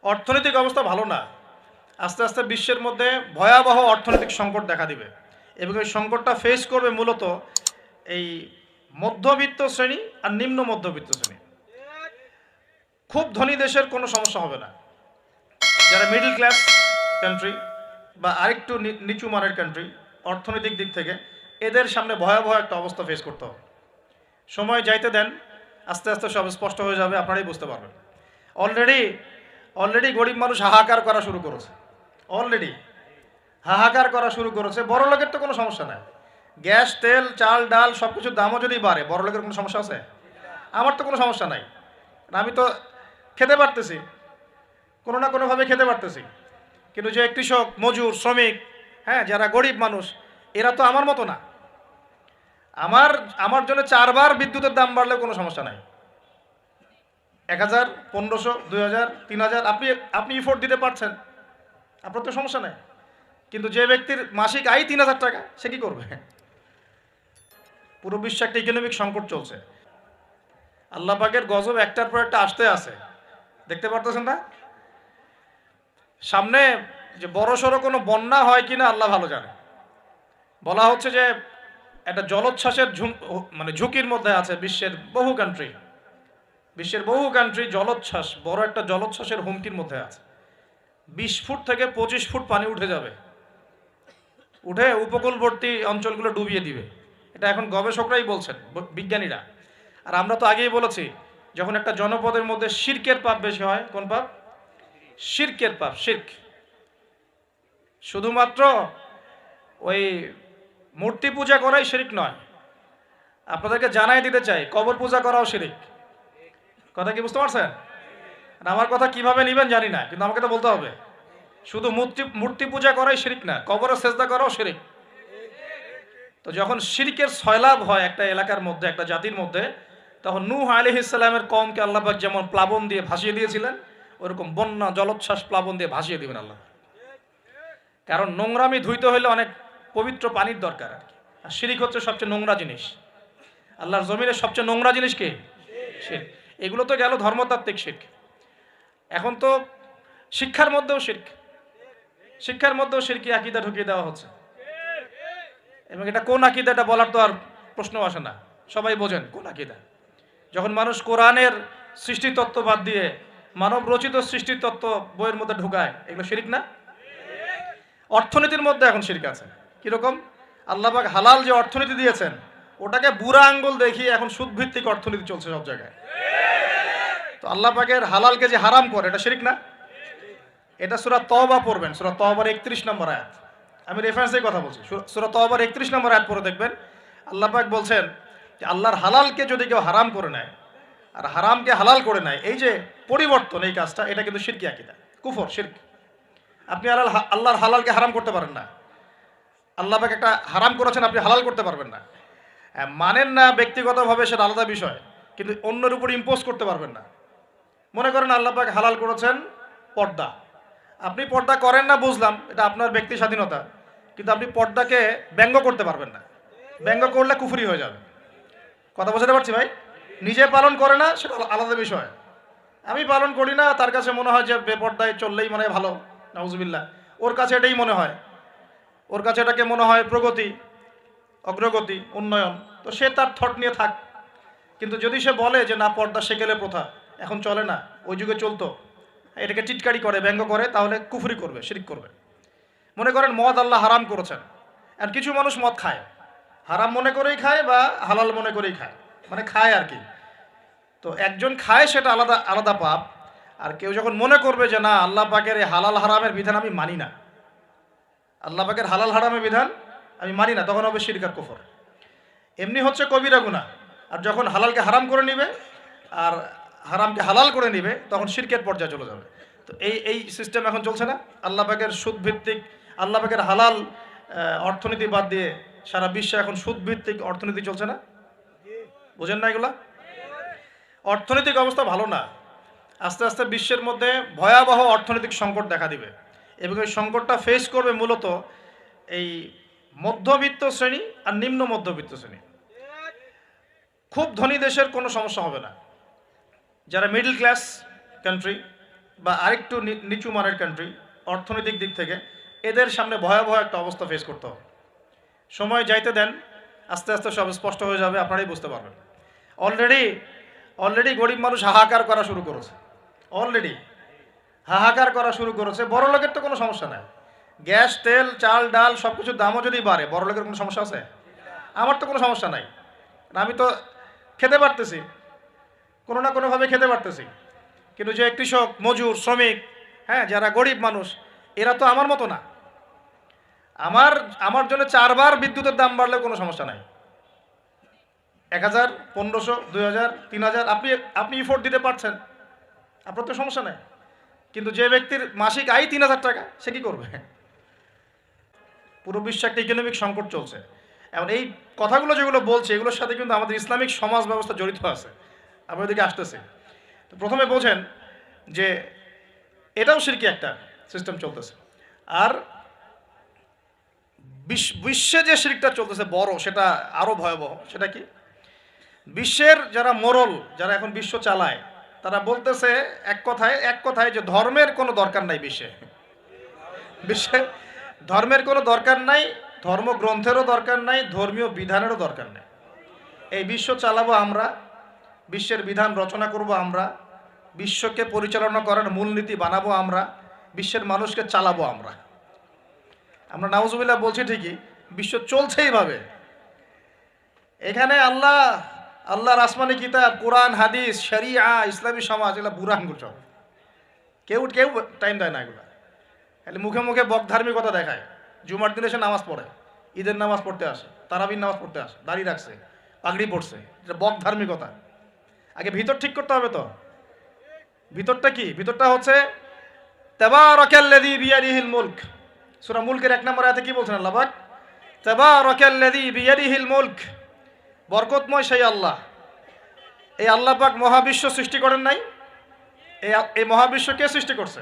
অর্থনৈতিক অবস্থা ভালো না। আস্তে আস্তে বিশ্বের মধ্যে ভয়াবহ অর্থনৈতিক সংকট দেখা দিবে এবং এই সংকটটা ফেস করবে মূলত এই মধ্যবিত্ত শ্রেণী আর নিম্ন মধ্যবিত্ত শ্রেণী। খুব ধনী দেশের কোনো সমস্যা হবে না, যারা মিডল ক্লাস কান্ট্রি বা আরেকটু নিচু মানের কান্ট্রি অর্থনৈতিক দিক থেকে, এদের সামনে ভয়াবহ একটা অবস্থা ফেস করতে হবে। সময় যাইতে দেন, আস্তে আস্তে সব স্পষ্ট হয়ে যাবে, আপনারাই বুঝতে পারবেন। অলরেডি গরিব মানুষ হাহাকার করা শুরু করেছে। অলরেডি হাহাকার করা শুরু করেছে। বড় লোকের তো কোনো সমস্যা নাই, গ্যাস তেল চাল ডাল সব কিছুর দামও যদি বাড়ে, বড় লোকের কোনো সমস্যা আছে? আমার তো কোনো সমস্যা নাই, আমি তো খেতে পারতেছি, কোনো না কোনোভাবে খেতে পারতেছি। কিন্তু যে কৃষক মজুর শ্রমিক, হ্যাঁ, যারা গরিব মানুষ, এরা তো আমার মতো না। আমার আমার জন্য 4 বার বিদ্যুতের দাম বাড়লেও কোনো সমস্যা নাই। 1000, 1500, 2000, 3000 আপনি ইফোর্ট দিতে পারছেন, আপনার তো সমস্যা নাই। কিন্তু যে ব্যক্তির মাসিক আয় 3000 টাকা, সে কি করবে? পুরো বিশ্বে একটা ইকোনমিক সংকট চলছে। আল্লাহ পাকের গজব একটার পর একটা আসতে আছে, দেখতে পারতেছেন না? সামনে যে বড় সড়ো কোনো বন্যা হয় কিনা আল্লাহ ভালো জানে। বলা হচ্ছে যে একটা জলোচ্ছ্বাসের ঝুঁকির মধ্যে আছে বিশ্বের বহু কান্ট্রি জলোচ্ছ্বাস, বড় একটা জলোচ্ছ্বাসের হুমকির মধ্যে আছে। 20 ফুট থেকে 25 ফুট পানি উঠে যাবে, উঠে উপকূলবর্তী অঞ্চলগুলো ডুবিয়ে দিবে। এটা এখন গবেষকরাই বলছেন, বিজ্ঞানীরা। আর আমরা তো আগেই বলেছি, যখন একটা জনপদের মধ্যে শিরকের পাপ বেশি হয়, কোন পাপ? শিরকের পাপ। শিরক শুধুমাত্র ওই মূর্তি পূজা করাই শিরক নয়, আপনাদেরকে জানাই দিতে চাই, কবর পূজা করাও শিরক। কথা কি বুঝতে পারছেন? আমার কথা কিভাবে নেবেন জানি না, কিন্তু আমাকে তো বলতে হবে। শুধু মূর্তি পূজা করাই শিরক না, কবরে সেজদা করাও শিরক। তো যখন শিরকের সয়লাভ হয় একটা এলাকার মধ্যে, একটা জাতির মধ্যে, তখন নূহ আলাইহিস সালামের কওমকে আল্লাহ পাক যেমন প্লাবন দিয়ে ভাসিয়ে দিয়েছিলেন, ওরকম বন্যা জলোচ্ছ্বাস প্লাবন দিয়ে ভাসিয়ে দিবেন আল্লাহ। কারণ নোংরামি ধুইতে হলে অনেক পবিত্র পানির দরকার আর কি। আর শিরক হচ্ছে সবচেয়ে নোংরা জিনিস। আল্লাহর জমিনের সবচেয়ে নোংরা জিনিস কি? শিরক। এগুলো তো গেল ধর্মতাত্ত্বিক শিরক। এখন তো শিক্ষার মধ্যেও শিরকি আকীদা ঢুকিয়ে দেওয়া হচ্ছে। এবং এটা কোন আকীদা, এটা বলার তো আর প্রশ্ন আসে না, সবাই বোঝেন কোন আকীদা। যখন মানুষ কোরআনের সৃষ্টিতত্ত্ব বাদ দিয়ে মানব রচিত সৃষ্টিতত্ত্ব বইয়ের মধ্যে ঢুকায়, এগুলো শিরক না? অর্থনীতির মধ্যে এখন শিরক আছে। কিরকম? আল্লাহ পাক হালাল যে অর্থনীতি দিয়েছেন, ওটাকে বুড়া আঙ্গুল দেখিয়ে এখন সুদ ভিত্তিক অর্থনীতি চলছে সব জায়গায়। তো আল্লাহ পাকের হালালকে যে হারাম করে, এটা শিরক না? এটা সূরা তওবা পড়বেন, সূরা তওবার 31 নম্বর আয়াত। আমি রেফারেন্সেই কথা বলছি। সূরা তওবার 31 নম্বর আয়াত পড়ে দেখবেন, আল্লাহ পাক বলছেন যে আল্লাহর হালালকে যদি কেউ হারাম করে নেয় আর হারামকে হালাল করে নেয়, এই যে পরিবর্তন, এই কাজটা, এটা কিন্তু শিরকি আকীদা, কুফর, শিরক। আপনি আল্লাহর হালালকে হারাম করতে পারেন না। আল্লাহ পাক একটা হারাম করেছেন, আপনি হালাল করতে পারবেন না। মানেন না ব্যক্তিগতভাবে, সেটা আলাদা বিষয়, কিন্তু অন্যের উপর ইম্পোজ করতে পারবেন না। মনে করেন আল্লাহ পাক হালাল করেছেন পর্দা, আপনি পর্দা করেন না, বুঝলাম, এটা আপনার ব্যক্তি স্বাধীনতা, কিন্তু আপনি পর্দাকে ব্যঙ্গ করতে পারবেন না। ব্যঙ্গ করলে কুফরি হয়ে যাবে। কথা বোঝাতে পারছি ভাই? নিজে পালন করে না, সেটা আলাদা বিষয়। আমি পালন করি না, তার কাছে মনে হয় যে বেপর্দায় চললেই মানে ভালো, নাউজুবিল্লাহ, ওর কাছে এটাই মনে হয়, ওর কাছে এটাকে মনে হয় প্রগতি, অগ্রগতি, উন্নয়ন। তো সে তার থট নিয়ে থাক। কিন্তু যদি সে বলে যে না, পর্দা সেকেলে প্রথা, এখন চলে না, ওই যুগে চলতো, এটাকে টিটকারি করে, ব্যঙ্গ করে, তাহলে কুফরি করবে, শিরক করবে। মনে করেন মদ আল্লাহ হারাম করেছেন, আর কিছু মানুষ মদ খায়, হারাম মনে করেই খায় বা হালাল মনে করেই খায়, মানে খায় আর কি। তো একজন খায়, সেটা আলাদা আলাদা পাপ। আর কেউ যখন মনে করবে যে না, আল্লাহ পাকের এই হালাল হারামের বিধান আমি মানি না, আল্লাহ পাকের হালাল হারামের বিধান আমি মানি না, তখন হবে শিরক আর কুফর। এমনি হচ্ছে কবিরা গুনাহ। আর যখন হালালকে হারাম করে নিবে আর হারামকে হালাল করে নিবে, তখন শিরকের পর্যায়ে চলে যাবে। তো এই সিস্টেম এখন চলছে না? আল্লাহ পাকের সুদ ভিত্তিক, আল্লাহ পাকের হালাল অর্থনীতি বাদ দিয়ে সারা বিশ্বে এখন সুদ ভিত্তিক অর্থনীতি চলছে না? বুঝেন না এগুলা? অর্থনৈতিক অবস্থা ভালো না। আস্তে আস্তে বিশ্বের মধ্যে ভয়াবহ অর্থনৈতিক সংকট দেখা দিবে এবং এই সংকটটা ফেস করবে মূলত এই মধ্যবিত্ত শ্রেণী আর নিম্ন মধ্যবিত্ত শ্রেণী। খুব ধনী দেশের কোনো সমস্যা হবে না, যারা মিডল ক্লাস কান্ট্রি বা আরেকটু নিচু মানের কান্ট্রি অর্থনৈতিক দিক থেকে, এদের সামনে ভয়াবহ একটা অবস্থা ফেস করতে হবে। সময় যাইতে দেন, আস্তে আস্তে সব স্পষ্ট হয়ে যাবে, আপনারাই বুঝতে পারবেন। অলরেডি অলরেডি গরিব মানুষ হাহাকার করা শুরু করেছে, অলরেডি হাহাকার করা শুরু করেছে। বড় লোকের তো কোনো সমস্যা নাই, গ্যাস তেল চাল ডাল সব কিছুর দামও যদি বাড়ে, বড় লোকের কোনো সমস্যা আছে? আমার তো কোনো সমস্যা নাই, আমি তো খেতে পারতেছি, কোনো না কোনোভাবে খেতে পারতেছি। কিন্তু যে কৃষক মজুর শ্রমিক, হ্যাঁ, যারা গরিব মানুষ, এরা তো আমার মতো না। আমার আমার জন্য 4 বার বিদ্যুতের দাম বাড়লেও কোনো সমস্যা নাই। 1000, 1500, 2000, 3000 আপনি ইফোর্ট দিতে পারছেন, আপনার তো সমস্যা নাই। কিন্তু যে ব্যক্তির মাসিক আয় 3000 টাকা, সে কি করবে? পুরো বিশ্বে একটা ইকোনমিক সংকট চলছে। এখন এই কথাগুলো যেগুলো বলছে, এগুলোর সাথে কিন্তু আমাদের ইসলামিক সমাজ ব্যবস্থা জড়িত আছে। আমি ওদিকে আসতেছি। তো প্রথমে বোঝেন যে এটাও শিরকি একটা সিস্টেম চলতেছে। আর বিশ্বে যে শিরকটা চলতেছে বড়, সেটা আরও ভয়াবহ। সেটা কি? বিশ্বের যারা মোরল, যারা এখন বিশ্ব চালায়, তারা বলতেছে এক কথায় যে ধর্মের কোনো দরকার নাই বিশ্বে। ধর্মের কোনো দরকার নাই, ধর্মগ্রন্থেরও দরকার নাই, ধর্মীয় বিধানেরও দরকার নাই। এই বিশ্ব চালাবো আমরা, বিশ্বের বিধান রচনা করব আমরা, বিশ্বকে পরিচালনা করার মূলনীতি বানাবো আমরা, বিশ্বের মানুষকে চালাবো আমরা। আমরা নাউজুবিল্লাহ বলছি ঠিকই, বিশ্ব চলছে এইভাবে। এখানে আল্লাহর আসমানি কিতাব, কোরআন, হাদিস, শরিয়া, ইসলামী সমাজ, এগুলো বুড়া আঙ্গুল সব। কেউ টাইম দেয় না এগুলো, খালি মুখে মুখে বক ধার্মিকতা দেখায়। জুমার দিনে এসে নামাজ পড়ে, ঈদের নামাজ পড়তে আসে, তারাবির নামাজ পড়তে আসে, দাড়ি রাখছে, পাগড়ি পড়ছে, এটা বক ধার্মিকতা। আগে ভিতর ঠিক করতে হবে তো। ভিতরটা কি? ভিতরটা হচ্ছে তাবারাকাল্লাযী বিয়াদিহিল মুলক। সূরা মুলকের 1 নম্বর আয়াতে কি বলছেন আল্লাহ পাক? তাবারাকাল্লাযী বিয়াদিহিল মুলক, বরকতময় সেই আল্লাহ। এই আল্লাহ পাক মহাবিশ্ব সৃষ্টি করেন নাই? এই মহাবিশ্ব কে সৃষ্টি করছে?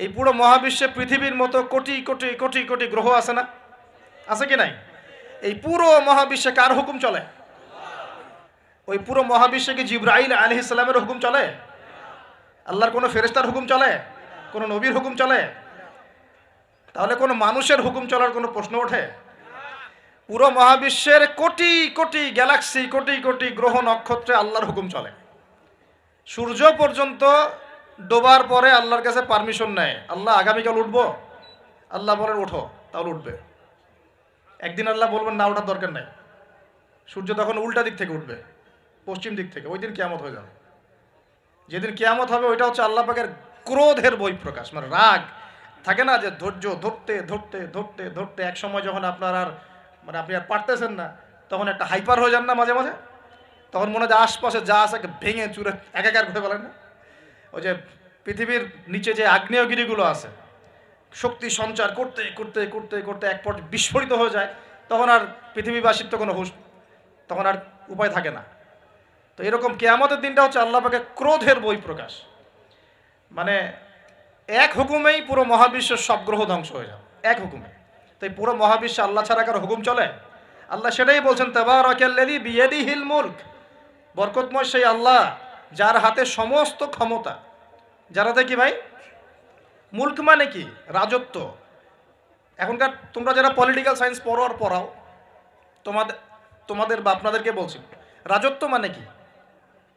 এই পুরো মহাবিশ্বে পৃথিবীর মতো কোটি কোটি কোটি কোটি গ্রহ আছে না? আছে কি নাই? এই পুরো মহাবিশ্বে কার হুকুম চলে? ওই পুরো মহাবিশ্বে কি জিবরাইল আলাইহিস সালামের হুকুম চলে? আল্লাহর কোনো ফেরেশতার হুকুম চলে? কোনো নবীর হুকুম চলে? তাহলে কোনো মানুষের হুকুম চলার কোনো প্রশ্ন ওঠে? পুরো মহাবিশ্বের কোটি কোটি গ্যালাক্সি, কোটি কোটি গ্রহ নক্ষত্রে আল্লাহর হুকুম চলে। সূর্য পর্যন্ত ডোবার পরে আল্লাহর কাছে পারমিশন নেয়, আল্লাহ আগামীকাল উঠবো, আল্লাহ বলেন ওঠো, তাহলে উঠবে। একদিন আল্লাহ বলবেন না, ওঠার দরকার নেই, সূর্য তখন উল্টা দিক থেকে উঠবে, পশ্চিম দিক থেকে। ওই দিন কিয়ামত হয়ে যাবে। যেদিন কিয়ামত হবে, ওইটা হচ্ছে আল্লাহ পাকের ক্রোধের বহিঃপ্রকাশ, মানে রাগ থাকে না, যে ধৈর্য ধরতে ধরতে ধরতে ধরতে এক সময় যখন আপনার আর আপনি আর পারতেছেন না, তখন একটা হাইপার হয়ে যান না মাঝে মাঝে। তখন মনে হয় যে আশপাশে যা আছে ভেঙে চুরে একাকার করে বলেন না। ওই যে পৃথিবীর নিচে যে আগ্নেয়গিরিগুলো আছে, শক্তি সঞ্চার করতে করতে করতে করতে এক পর্যায়ে বিস্ফোরিত হয়ে যায়, তখন আর পৃথিবীবাসীর তো কোনো হুঁশ, তখন আর উপায় থাকে না। তো এরকম কিয়ামতের দিনটা হচ্ছে আল্লাহ পাকের ক্রোধের বহিঃপ্রকাশ। মানে এক হুকুমেই পুরো মহাবিশ্বের সব গ্রহ ধ্বংস হয়ে যাবে, এক হুকুমে। তাই পুরো মহাবিশ্বে আল্লাহ ছাড়া কারো হুকুম চলে? আল্লাহ সেটাই বলছেন, তাবারাকাল্লাযী বিয়াদিহিল মুলক, বরকতময় সেই আল্লাহ যার হাতে সমস্ত ক্ষমতা। যার হাতে কি ভাই? মুলক মানে কি? রাজত্ব। এখনকার তোমরা যারা পলিটিক্যাল সায়েন্স পড়াও, তোমাদের বা আপনাদেরকে বলছি, রাজত্ব মানে কি?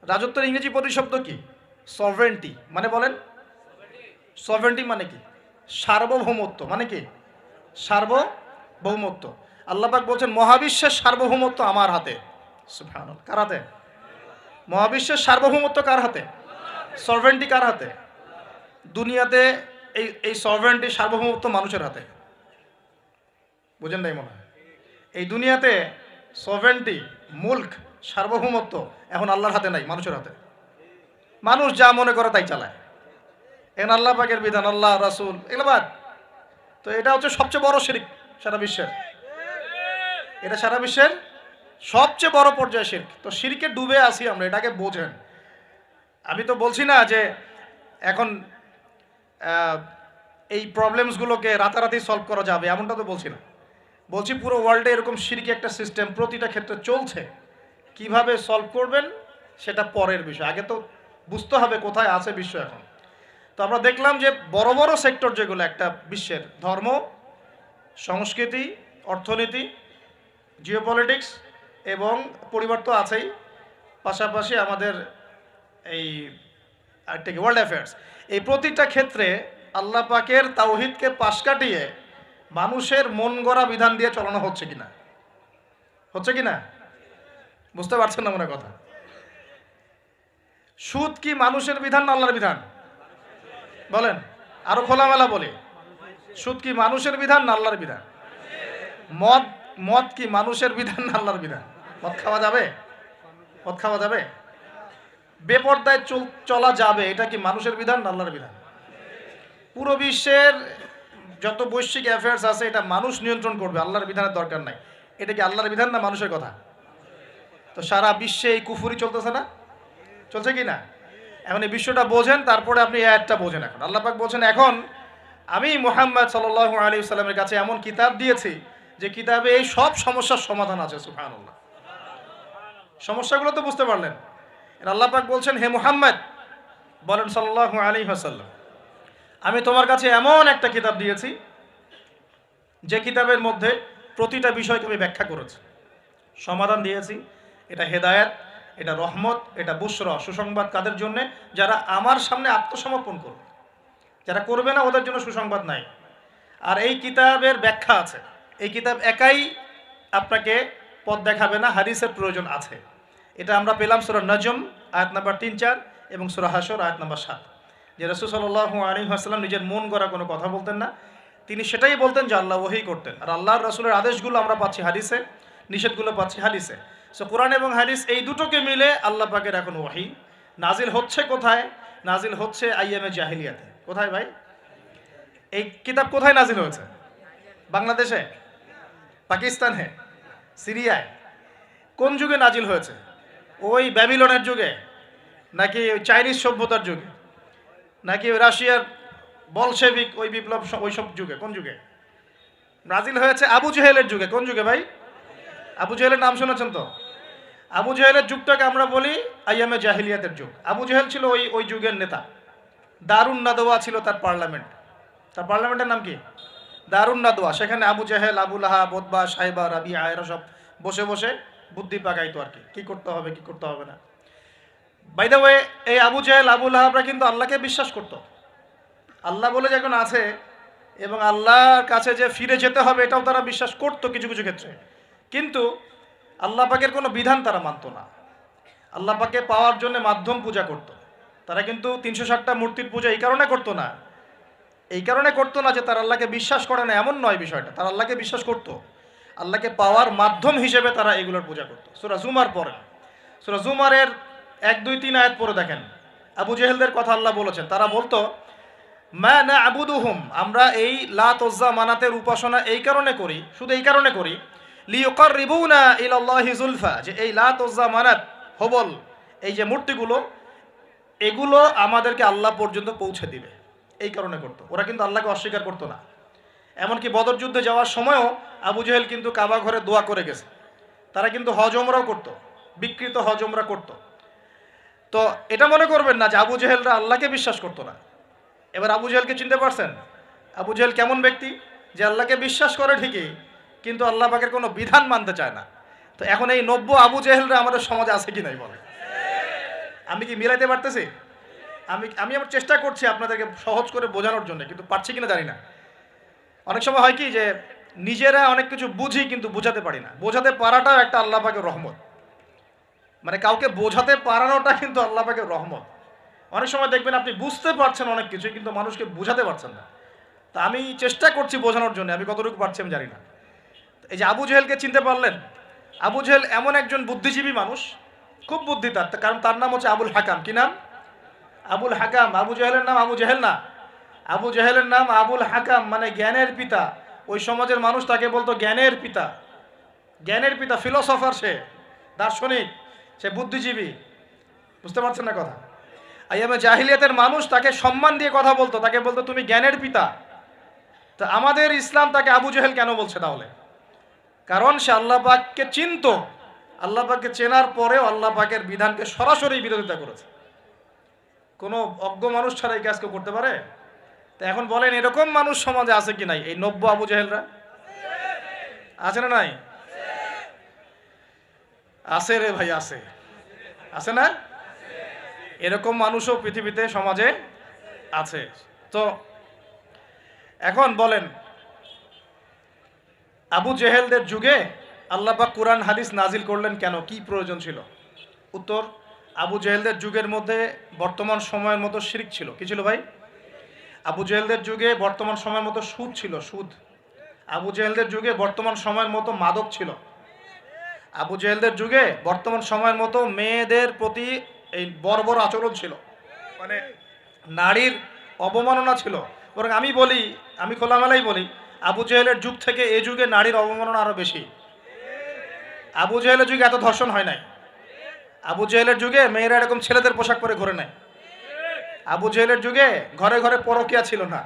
রাজত্বের ইংরেজি প্রতিশব্দ কি? সভরেন্টি। মানে বলেন, সভরেন্টি মানে কি? সার্বভৌমত্ব। মানে কি? সার্বভৌমত্ব। আল্লাহ পাক বলছেন মহাবিশ্বের সার্বভৌমত্ব আমার হাতে। সুবহানাল্লাহ। কার হাতে? মহাবিশ্বের সার্বভৌমত্ব কার হাতে? সভরেন্টি কার হাতে? দুনিয়াতে এই সভরেন্টি, সার্বভৌমত্ব মানুষের হাতে। বুঝেন নাই মনে হয়? এই দুনিয়াতে সভরেন্টি, মুলক, সার্বভৌমত্ব এখন আল্লাহর হাতে নাই, মানুষের হাতে। মানুষ যা মনে করে তাই চালায়। এখন আল্লাহ পাকের বিধান, আল্লাহ রাসূল, এগুলো বাদ। তো এটা হচ্ছে সবচেয়ে বড় শিরক সারা বিশ্বের। এটা সারা বিশ্বের সবচেয়ে বড় পর্যায়ে শিরক। তো শিরকে ডুবে আছি আমরা, এটাকে বোঝেন। আমি তো বলছি না যে এখন এই প্রবলেমসগুলোকে রাতারাতি সলভ করা যাবে, এমনটা তো বলছি না। বলছি পুরো ওয়ার্ল্ডে এরকম শিরকি একটা সিস্টেম প্রতিটা ক্ষেত্রে চলছে। কিভাবে সলভ করবেন সেটা পরের বিষয়, আগে তো বুঝতে হবে কোথায় আছে বিশ্ব এখন। তো আমরা দেখলাম যে বড় বড় সেক্টর যেগুলো একটা বিশ্বের, ধর্ম, সংস্কৃতি, অর্থনীতি, জিওপলিটিক্স এবং পরিবার তো আছেই, পাশাপাশি আমাদের এই আরেকটা কি ওয়ার্ল্ড অ্যাফেয়ার্স, এই প্রতিটা ক্ষেত্রে আল্লাহ পাকের তাওহীদকে পাশ কাটিয়ে মানুষের মন গড়া বিধান দিয়ে চালানো হচ্ছে কিনা, হচ্ছে কিনা? বুঝতে পারছেন না মনে কথা? সুদ কি মানুষের বিধান না আল্লাহর বিধান? বলেন, আরো খোলামেলা বলি, সুদ কি মানুষের বিধান না আল্লাহর বিধান? মদ মদ কি মানুষের বিধান না আল্লাহর বিধান? মদ খাওয়া যাবে? মদ খাওয়া যাবে? বেপরদায় চলা যাবে, এটা কি মানুষের বিধান না আল্লাহর বিধান? পুরো বিশ্বের যত বৈশ্বিক অ্যাফেয়ার্স আছে এটা মানুষ নিয়ন্ত্রণ করবে, আল্লাহর বিধানের দরকার নাই। এটা কি আল্লাহর বিধান না মানুষের কথা? তো সারা বিশ্বে এই কুফুরি চলতেছে না, চলছে কি না? এখন এই বিশ্বটা বোঝেন, তারপরে আপনি এই আয়াতটা বোঝেন। এখন আল্লাহ পাক বলছেন, এখন আমি মুহাম্মদ সাল্লাল্লাহু আলাইহি ওয়াসাল্লামের কাছে এমন কিতাব দিয়েছি যে কিতাবে এই সব সমস্যার সমাধান আছে। সুবহানাল্লাহ। সমস্যাগুলো তো বুঝতে পারলেন। আল্লাহ পাক বলছেন, হে মুহাম্মদ বলেন সাল্লাল্লাহু আলাইহি ওয়াসাল্লাম, আমি তোমার কাছে এমন একটা কিতাব দিয়েছি যে কিতাবের মধ্যে প্রতিটা বিষয়কে আমি ব্যাখ্যা করেছি, সমাধান দিয়েছি। এটা হেদায়েত, এটা রহমত, এটা বুশরা, সুসংবাদ কাদের জন্য? যারা আমার সামনে আত্মসমর্পণ করবে। যারা করবে না ওদের জন্য সুসংবাদ নাই। আর এই কিতাবের ব্যাখ্যা আছে। এই কিতাব একাই আপনাকে পথ দেখাবে না, হাদিসের প্রয়োজন আছে। এটা আমরা পেলাম সূরা নজম আয়াত নাম্বার 3-4 এবং সূরা হাশর আয়াত নাম্বার 7, যে রাসূল সাল্লাল্লাহু আলাইহি ওয়াসাল্লাম নিজের মন গড়া কোনো কথা বলতেন না। তিনি সেটাই বলতেন যে আল্লাহ ওহী করতেন। আর আল্লাহর রাসূলের আদেশগুলো আমরা পাচ্ছি হাদিসে, নিষেধগুলো পাচ্ছি হাদিসে। সো কোরআন এবং হাদিস এই দুটোকে মিলে আল্লাহ পাকের এখন ওহী নাজিল হচ্ছে। কোথায় নাজিল হচ্ছে? আইয়ামে জাহিলিয়াতে। কোথায় ভাই? এই কিতাব কোথায় নাজিল হয়েছে? বাংলাদেশে, পাকিস্তানে, সিরিয়ায়? কোন যুগে নাজিল হয়েছে? ওই ব্যাবিলনের যুগে, নাকি ওই চাইনিজ সভ্যতার যুগে, নাকি ওই রাশিয়ার বলশেভিক ওই বিপ্লব ওই সব যুগে? কোন যুগে নাজিল হয়েছে? আবু জেহেলের যুগে। কোন যুগে ভাই? আবু জেহেলের নাম শুনেছেন তো? আবু জেহেলের যুগটাকে আমরা বলি আইয়ামে জাহিলিয়াতের যুগ। আবু জেহেল ছিল ওই যুগের নেতা। দারুন নাদওয়া ছিল তার পার্লামেন্ট। তার পার্লামেন্টের নাম কি? দারুন নাদওয়া। সেখানে আবু জেহেল, আবু লাহাব, উতবা, সাইবা, রাবিয়া এরা সব বসে বসে বুদ্ধি পাকাইতো আর কি, কি করতে হবে কি করতে হবে না। বাই দ্য ওয়ে, এই আবু জেহেল, আবু লাহাবরা কিন্তু আল্লাহকে বিশ্বাস করত। আল্লাহ বলে যখন আছে এবং আল্লাহর কাছে যে ফিরে যেতে হবে এটাও তারা বিশ্বাস করত কিছু কিছু ক্ষেত্রে। কিন্তু আল্লাহ পাকের কোনো বিধান তারা মানত না। আল্লাহ পাকে পাওয়ার জন্য মাধ্যম পূজা করত। তারা কিন্তু 360টা মূর্তির পূজা এই কারণে করতো না, এই কারণে করতো না যে তারা আল্লাহকে বিশ্বাস করে না, এমন নয় বিষয়টা। তারা আল্লাহকে বিশ্বাস করত, আল্লাহকে পাওয়ার মাধ্যম হিসেবে তারা এগুলোর পূজা করত। সূরা জুমার পরে, সূরা জুমারের 1, 2, 3 আয়াত পরে দেখেন আবু জেহেলদের কথা আল্লাহ বলেছেন। তারা বলতো, মা না'বুদুহুম, আমরা এই লাত উজ্জা মানাতের উপাসনা এই কারণে করি, শুধু এই কারণে করি, লিয়ুকাররিবুনা ইলাল্লাহি যুলফা, যে এই লাত উজ্জা মানাত, হবল, এই যে মূর্তিগুলো, এগুলো আমাদেরকে আল্লাহ পর্যন্ত পৌঁছে দিবে, এই কারণে করতো। ওরা কিন্তু আল্লাহকে অস্বীকার করতো না। এমনকি বদর যুদ্ধে যাওয়ার সময়ও আবু জেহেল কিন্তু কাবা ঘরে দোয়া করে গেছে। তারা কিন্তু হজ ওমরাও করতো, বিকৃত হজ ওমরা করতো। তো এটা মনে করবেন না যে আবু জেহেলরা আল্লাহকে বিশ্বাস করতো না। এবার আবু জেহেলকে চিনতে পারছেন? আবু জেহেল কেমন ব্যক্তি? যে আল্লাহকে বিশ্বাস করে ঠিকই, কিন্তু আল্লাহ পাকের কোনো বিধান মানতে চায় না। তো এখন এই 90 আবু জেহেলরা আমাদের সমাজে আছে কি নাই বলে? আমি কি মিলাইতে পারতেছি? আমি আমার চেষ্টা করছি আপনাদেরকে সহজ করে বোঝানোর জন্য, কিন্তু পারছি কিনা জানি না। অনেক সময় হয় কি যে নিজেরা অনেক কিছু বুঝি কিন্তু বোঝাতে পারি না। বোঝাতে পারাটাও একটা আল্লাহ পাকের রহমত। মানে কাউকে বোঝাতে পারানোটা কিন্তু আল্লাহ পাকের রহমত। অনেক সময় দেখবেন আপনি বুঝতে পারছেন অনেক কিছু, কিন্তু মানুষকে বোঝাতে পারছেন না। তা আমি চেষ্টা করছি বোঝানোর জন্য, আমি কতটুকু পারছি আমি জানি না। এই যে আবু জেহেলকে চিনতে পারলেন? আবু জেহেল এমন একজন বুদ্ধিজীবী মানুষ, খুব বুদ্ধি তার, কারণ তার নাম হচ্ছে আবুল হাকাম। কি নাম? আবুল হাকাম। আবু জেহেলের নাম আবু জেহেল না, আবু জেহেলের নাম আবুল হাকাম, মানে জ্ঞানের পিতা। ওই সমাজের মানুষ তাকে বলতো জ্ঞানের পিতা। জ্ঞানের পিতা, ফিলোসফার, সে দার্শনিক, সে বুদ্ধিজীবী। বুঝতে পারছেন না কথা? আইয়ামে জাহিলিয়াতের মানুষ তাকে সম্মান দিয়ে কথা বলতো, তাকে বলতো তুমি জ্ঞানের পিতা। তো আমাদের ইসলাম তাকে আবু জেহেল কেন বলছে তাহলে? কারণ সে আল্লাহ পাককে চিনত, আল্লাহ পাককে চেনার পরেও আল্লাহ পাকের বিধানকে সরাসরি বিরোধিতা করেছে। কোনো অজ্ঞ মানুষ ছাড়া এই কাজ কেউ করতে পারে? তো এখন বলেন এরকম মানুষ সমাজে আছে কি নাই? এই নব্য আবু জেহেলরা আছে না নাই? আছে রে ভাই, আছে, আছে না? এরকম মানুষও পৃথিবীতে সমাজে আছে। তো এখন বলেন আবু জেহেলদের যুগে আল্লাহ পাক কোরআন হাদিস নাজিল করলেন কেন? কি প্রয়োজন ছিল? উত্তর, আবু জেহেলদের যুগের মধ্যে বর্তমান সময়ের মতো শিরক ছিল। কি ছিল ভাই? আবু জেহেলদের যুগে বর্তমান সময়ের মতো সুদ ছিল, সুদ। আবু জেহেলদের যুগে বর্তমান সময়ের মতো মাদক ছিল। আবু জেহেলদের যুগে বর্তমান সময়ের মতো মেয়েদের প্রতি এই বর্বর আচরণ ছিল, মানে নারীর অবমাননা ছিল। বরং আমি বলি, আমি খোলামেলাই বলি, আবু জেহেলের যুগ থেকে এই যুগে নারীর অবমাননা আরো বেশি। আবু জেহেলের যুগে এত ধর্ষণ হয় নাই। আবু জেহেলের যুগে মেয়েরা এরকম ছেলেদের পোশাক পরে ঘোরে নাই। আবু জেহেলের যুগে ঘরে ঘরে পরকিয়া ছিল না।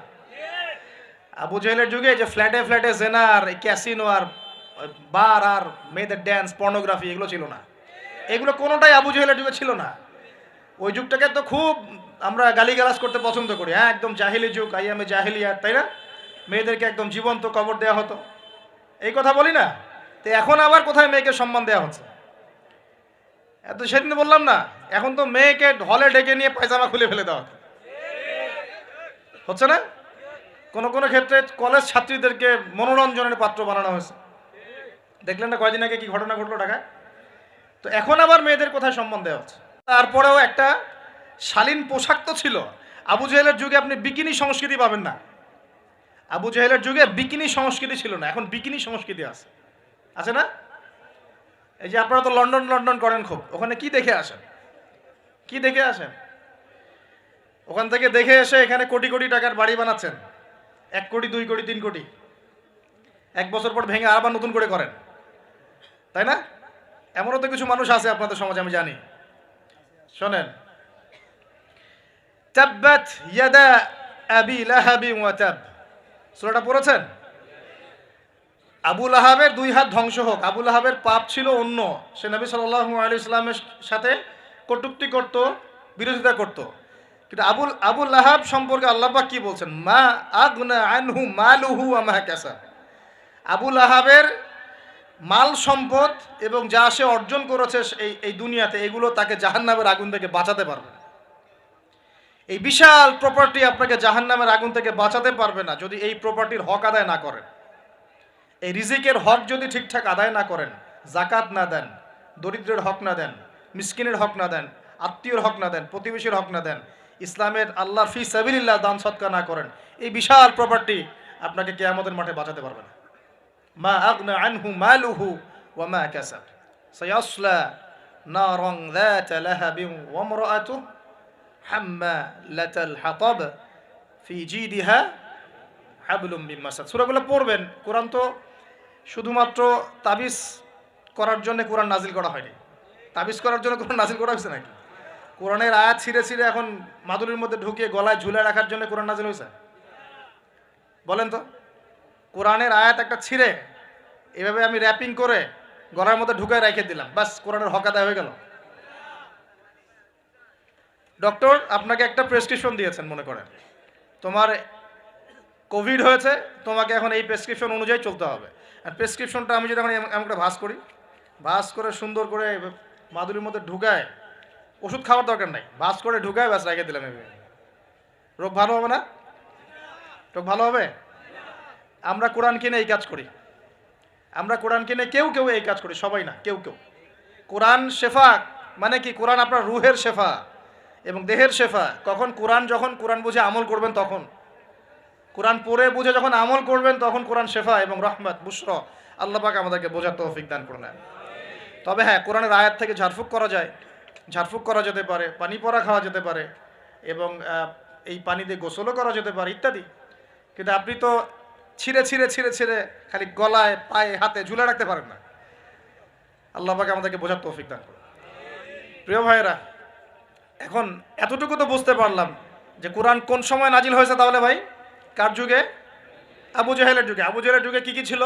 আবু জেহেলের যুগে যে ফ্ল্যাটে ফ্ল্যাটে জেনা আর ক্যাসিনো আর বার আর মেয়েদের ড্যান্স, পর্নোগ্রাফি, এগুলো ছিল না। এগুলো কোনোটাই আবু জেহেলের যুগে ছিল না। ওই যুগটাকে তো খুব আমরা গালিগালাজ করতে পছন্দ করি। হ্যাঁ, একদম জাহিলি যুগ, আইয়ামে জাহিলিয়াত, তাই না? মেয়েদেরকে একদম জীবন্ত কবর দেওয়া হতো, এই কথা বলি না? তো এখন আবার কোথায় মেয়েকে সম্মান দেওয়া হচ্ছে? এত সেদিন বললাম না, এখন তো মেয়েকে হলে ডেকে নিয়ে পায়জামা খুলে ফেলে দেওয়া হচ্ছে না? কোন কোন ক্ষেত্রে কলেজ ছাত্রীদেরকে মনোরঞ্জনের পাত্র বানানো হয়েছে। দেখলেন না কয়দিন আগে কি ঘটনা ঘটলো ঢাকায়? তো এখন আবার মেয়েদের কোথায় সম্মান দেওয়া হচ্ছে? তারপরেও একটা শালীন পোশাক তো ছিল। আবু জেহেলের যুগে আপনি বিকিনি সংস্কৃতি পাবেন না। আবু জেহেলের যুগে বিকিনি সংস্কৃতি ছিল না, এখন বিকিনি সংস্কৃতি আছে, আছে না? এই যে আপনারা তো লন্ডন লন্ডন করেন খুব, ওখানে কি দেখে আসেন? কি দেখে আসেন? ওখান থেকে দেখে এসে এখানে কোটি কোটি টাকার বাড়ি বানাচ্ছেন, 1 কোটি 2 কোটি 3 কোটি, 1 বছর পর ভেঙে আবার নতুন করে করেন, তাই না? এমনও তো কিছু মানুষ আছে আপনাদের সমাজে, আমি জানি। শোনেন, তাব্বাত ইয়াদা আবি লাহাবি ওয়া তাব, সূরাটা পড়েছেন? আবু লাহাবের 2 হাত ধ্বংস হোক। আবু লাহাবের পাপ ছিল অন্য, সে নবী সাল্লাল্লাহু আলাইহি সাল্লামের সাথে কটূক্তি করত, বিরোধিতা করত। কিন্তু আবু লাহাব সম্পর্কে আল্লাহ পাক কি বলছেন? মা আগনা আনহু মালুহু ওয়া মা কাসাব। আবু লাহাবের মাল সম্পদ এবং যা সে অর্জন করেছে এই দুনিয়াতে, এগুলো তাকে জাহান্নামের আগুন থেকে বাঁচাতে পারবে না। এই বিশাল প্রপার্টি আপনাকে জাহান্নামের আগুন থেকে বাঁচাতে পারবে না যদি এই প্রপার্টির হক আদায় না করেন। এই রিজিকের হক যদি ঠিকঠাক আদায় না করেন, জাকাত না দেন, দরিদ্রের হক না দেন, মিসকিনের হক না দেন, আত্মীয়র হক না দেন, প্রতিবেশীর হক না দেন, ইসলামের আল্লাহর ফি সাবিলিল্লাহ দান সদকা না করেন, এই বিশাল প্রপার্টি আপনাকে কিয়ামতের মাঠে বাঁচাতে পারবে না। মা আগনা আনহু মালুহু ওয়া মা কাসাব সায়াসলা নারান যাতা লাহাবিন ওয়া ইমরাআতুহু হাম্মালাতাল হাতাব ফি জিদিহা হাবলুম মিন মাসাদ। সূরাগুলো পড়বেন। কোরআন তো শুধুমাত্র তাবিজ করার জন্য কোরআন নাজিল করা হয়নি। তাবিজ করার জন্য কোরআন নাজিল করা হয়েছে নাকি? কোরআনের আয়াত ছিঁড়ে ছিঁড়ে এখন মাদুরির মধ্যে ঢুকিয়ে গলায় ঝুলে রাখার জন্য কোরআন নাজিল হয়েছে? বলেন তো। কোরআনের আয়াত একটা ছিঁড়ে এভাবে আমি র্যাপিং করে গলার মধ্যে ঢুকায় রেখে দিলাম, বাস কোরআনের হক আদায় হয়ে গেল? ডক্টর আপনাকে একটা প্রেসক্রিপশন দিয়েছেন, মনে করেন তোমার কোভিড হয়েছে, তোমাকে এখন এই প্রেসক্রিপশন অনুযায়ী চলতে হবে। আর প্রেসক্রিপশনটা আমি যদি এখন এমন করে ভাঁজ করি, ভাঁজ করে সুন্দর করে মাদুরির মধ্যে ঢুকায়, ওষুধ খাওয়ার দরকার নাই, ভাঁজ করে ঢুকায় ব্যাস রেখে দিলাম, রোগ ভালো হবে না? রোগ ভালো হবে? আমরা কোরআন কিনে এই কাজ করি। আমরা কোরআন কিনে কেউ কেউ এই কাজ করি, সবাই না, কেউ কেউ। কোরআন শেফা মানে কি? কোরআন আপনার রুহের শেফা এবং দেহের শেফা। কখন? যখন কোরআন বুঝে আমল করবেন তখন। কোরআন পড়ে বুঝে যখন আমল করবেন তখন কোরআন শেফা এবং রহমত, বুশরা। আল্লাহ পাক আমাদেরকে বোঝার তৌফিক দান করলেন। তবে হ্যাঁ, কোরআনের আয়াত থেকে ঝাড়ফুঁক করা যায়, ঝাড়ফুঁক করা যেতে পারে, পানি পড়া খাওয়া যেতে পারে, এবং এই পানি দিয়ে গোসলও করা যেতে পারে ইত্যাদি। কিন্তু আপনি তো ছিঁড়ে ছিঁড়ে ছিঁড়ে ছিঁড়ে খালি গলায়, পায়ে, হাতে ঝুলে রাখতে পারেন না। আল্লাহ পাক আমাদেরকে বোঝার তৌফিক দান করুন। প্রিয় ভাইয়েরা, এখন এতটুকু তো বুঝতে পারলাম যে কোরআন কোন সময় নাজিল হয়েছে। তাহলে ভাই কার যুগে? আবু জেহেলের যুগে। আবু জেহেলের যুগে কি কি ছিল?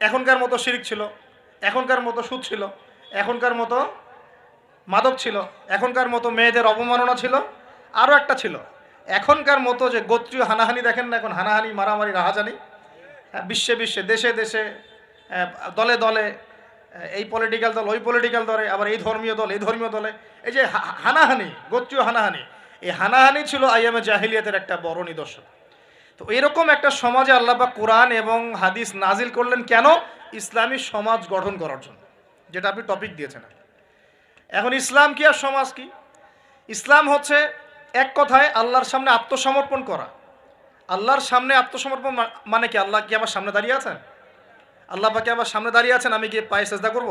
এখনকার মতো শিরক ছিল, এখনকার মতো সুদ ছিল, এখনকার মতো মাদক ছিল, এখনকার মতো মেয়েদের অবমাননা ছিল, আরও একটা ছিল, এখনকার মতো যে গোত্রীয় হানাহানি দেখেন না, এখন হানাহানি মারামারি রাহাজানি, বিশ্বে বিশ্বে দেশে দেশে, দলে দলে, এই পলিটিক্যাল দল ওই পলিটিক্যাল দলে, আবার এই ধর্মীয় দল এই ধর্মীয় দলে, এই যে হানাহানি, গোত্রীয় হানাহানি, এই হানাহানি ছিল আইয়ামে জাহিলিয়াতের একটা বড় নিদর্শন। তো এরকম একটা সমাজে আল্লাহ পাক কোরআন এবং হাদিস নাজিল করলেন কেন? ইসলামী সমাজ গঠন করার জন্য, যেটা আপনি টপিক দিয়েছেন। এখন ইসলাম কি আর সমাজ কি? ইসলাম হচ্ছে এক কথায় আল্লাহর সামনে আত্মসমর্পণ করা। আল্লাহর সামনে আত্মসমর্পণ মানে কি? আল্লাহ কি আমার সামনে দাঁড়িয়ে আছেন? আল্লাহ পাকে আমার সামনে দাঁড়িয়ে আছেন, আমি গিয়ে পায়ে সেজদা করব?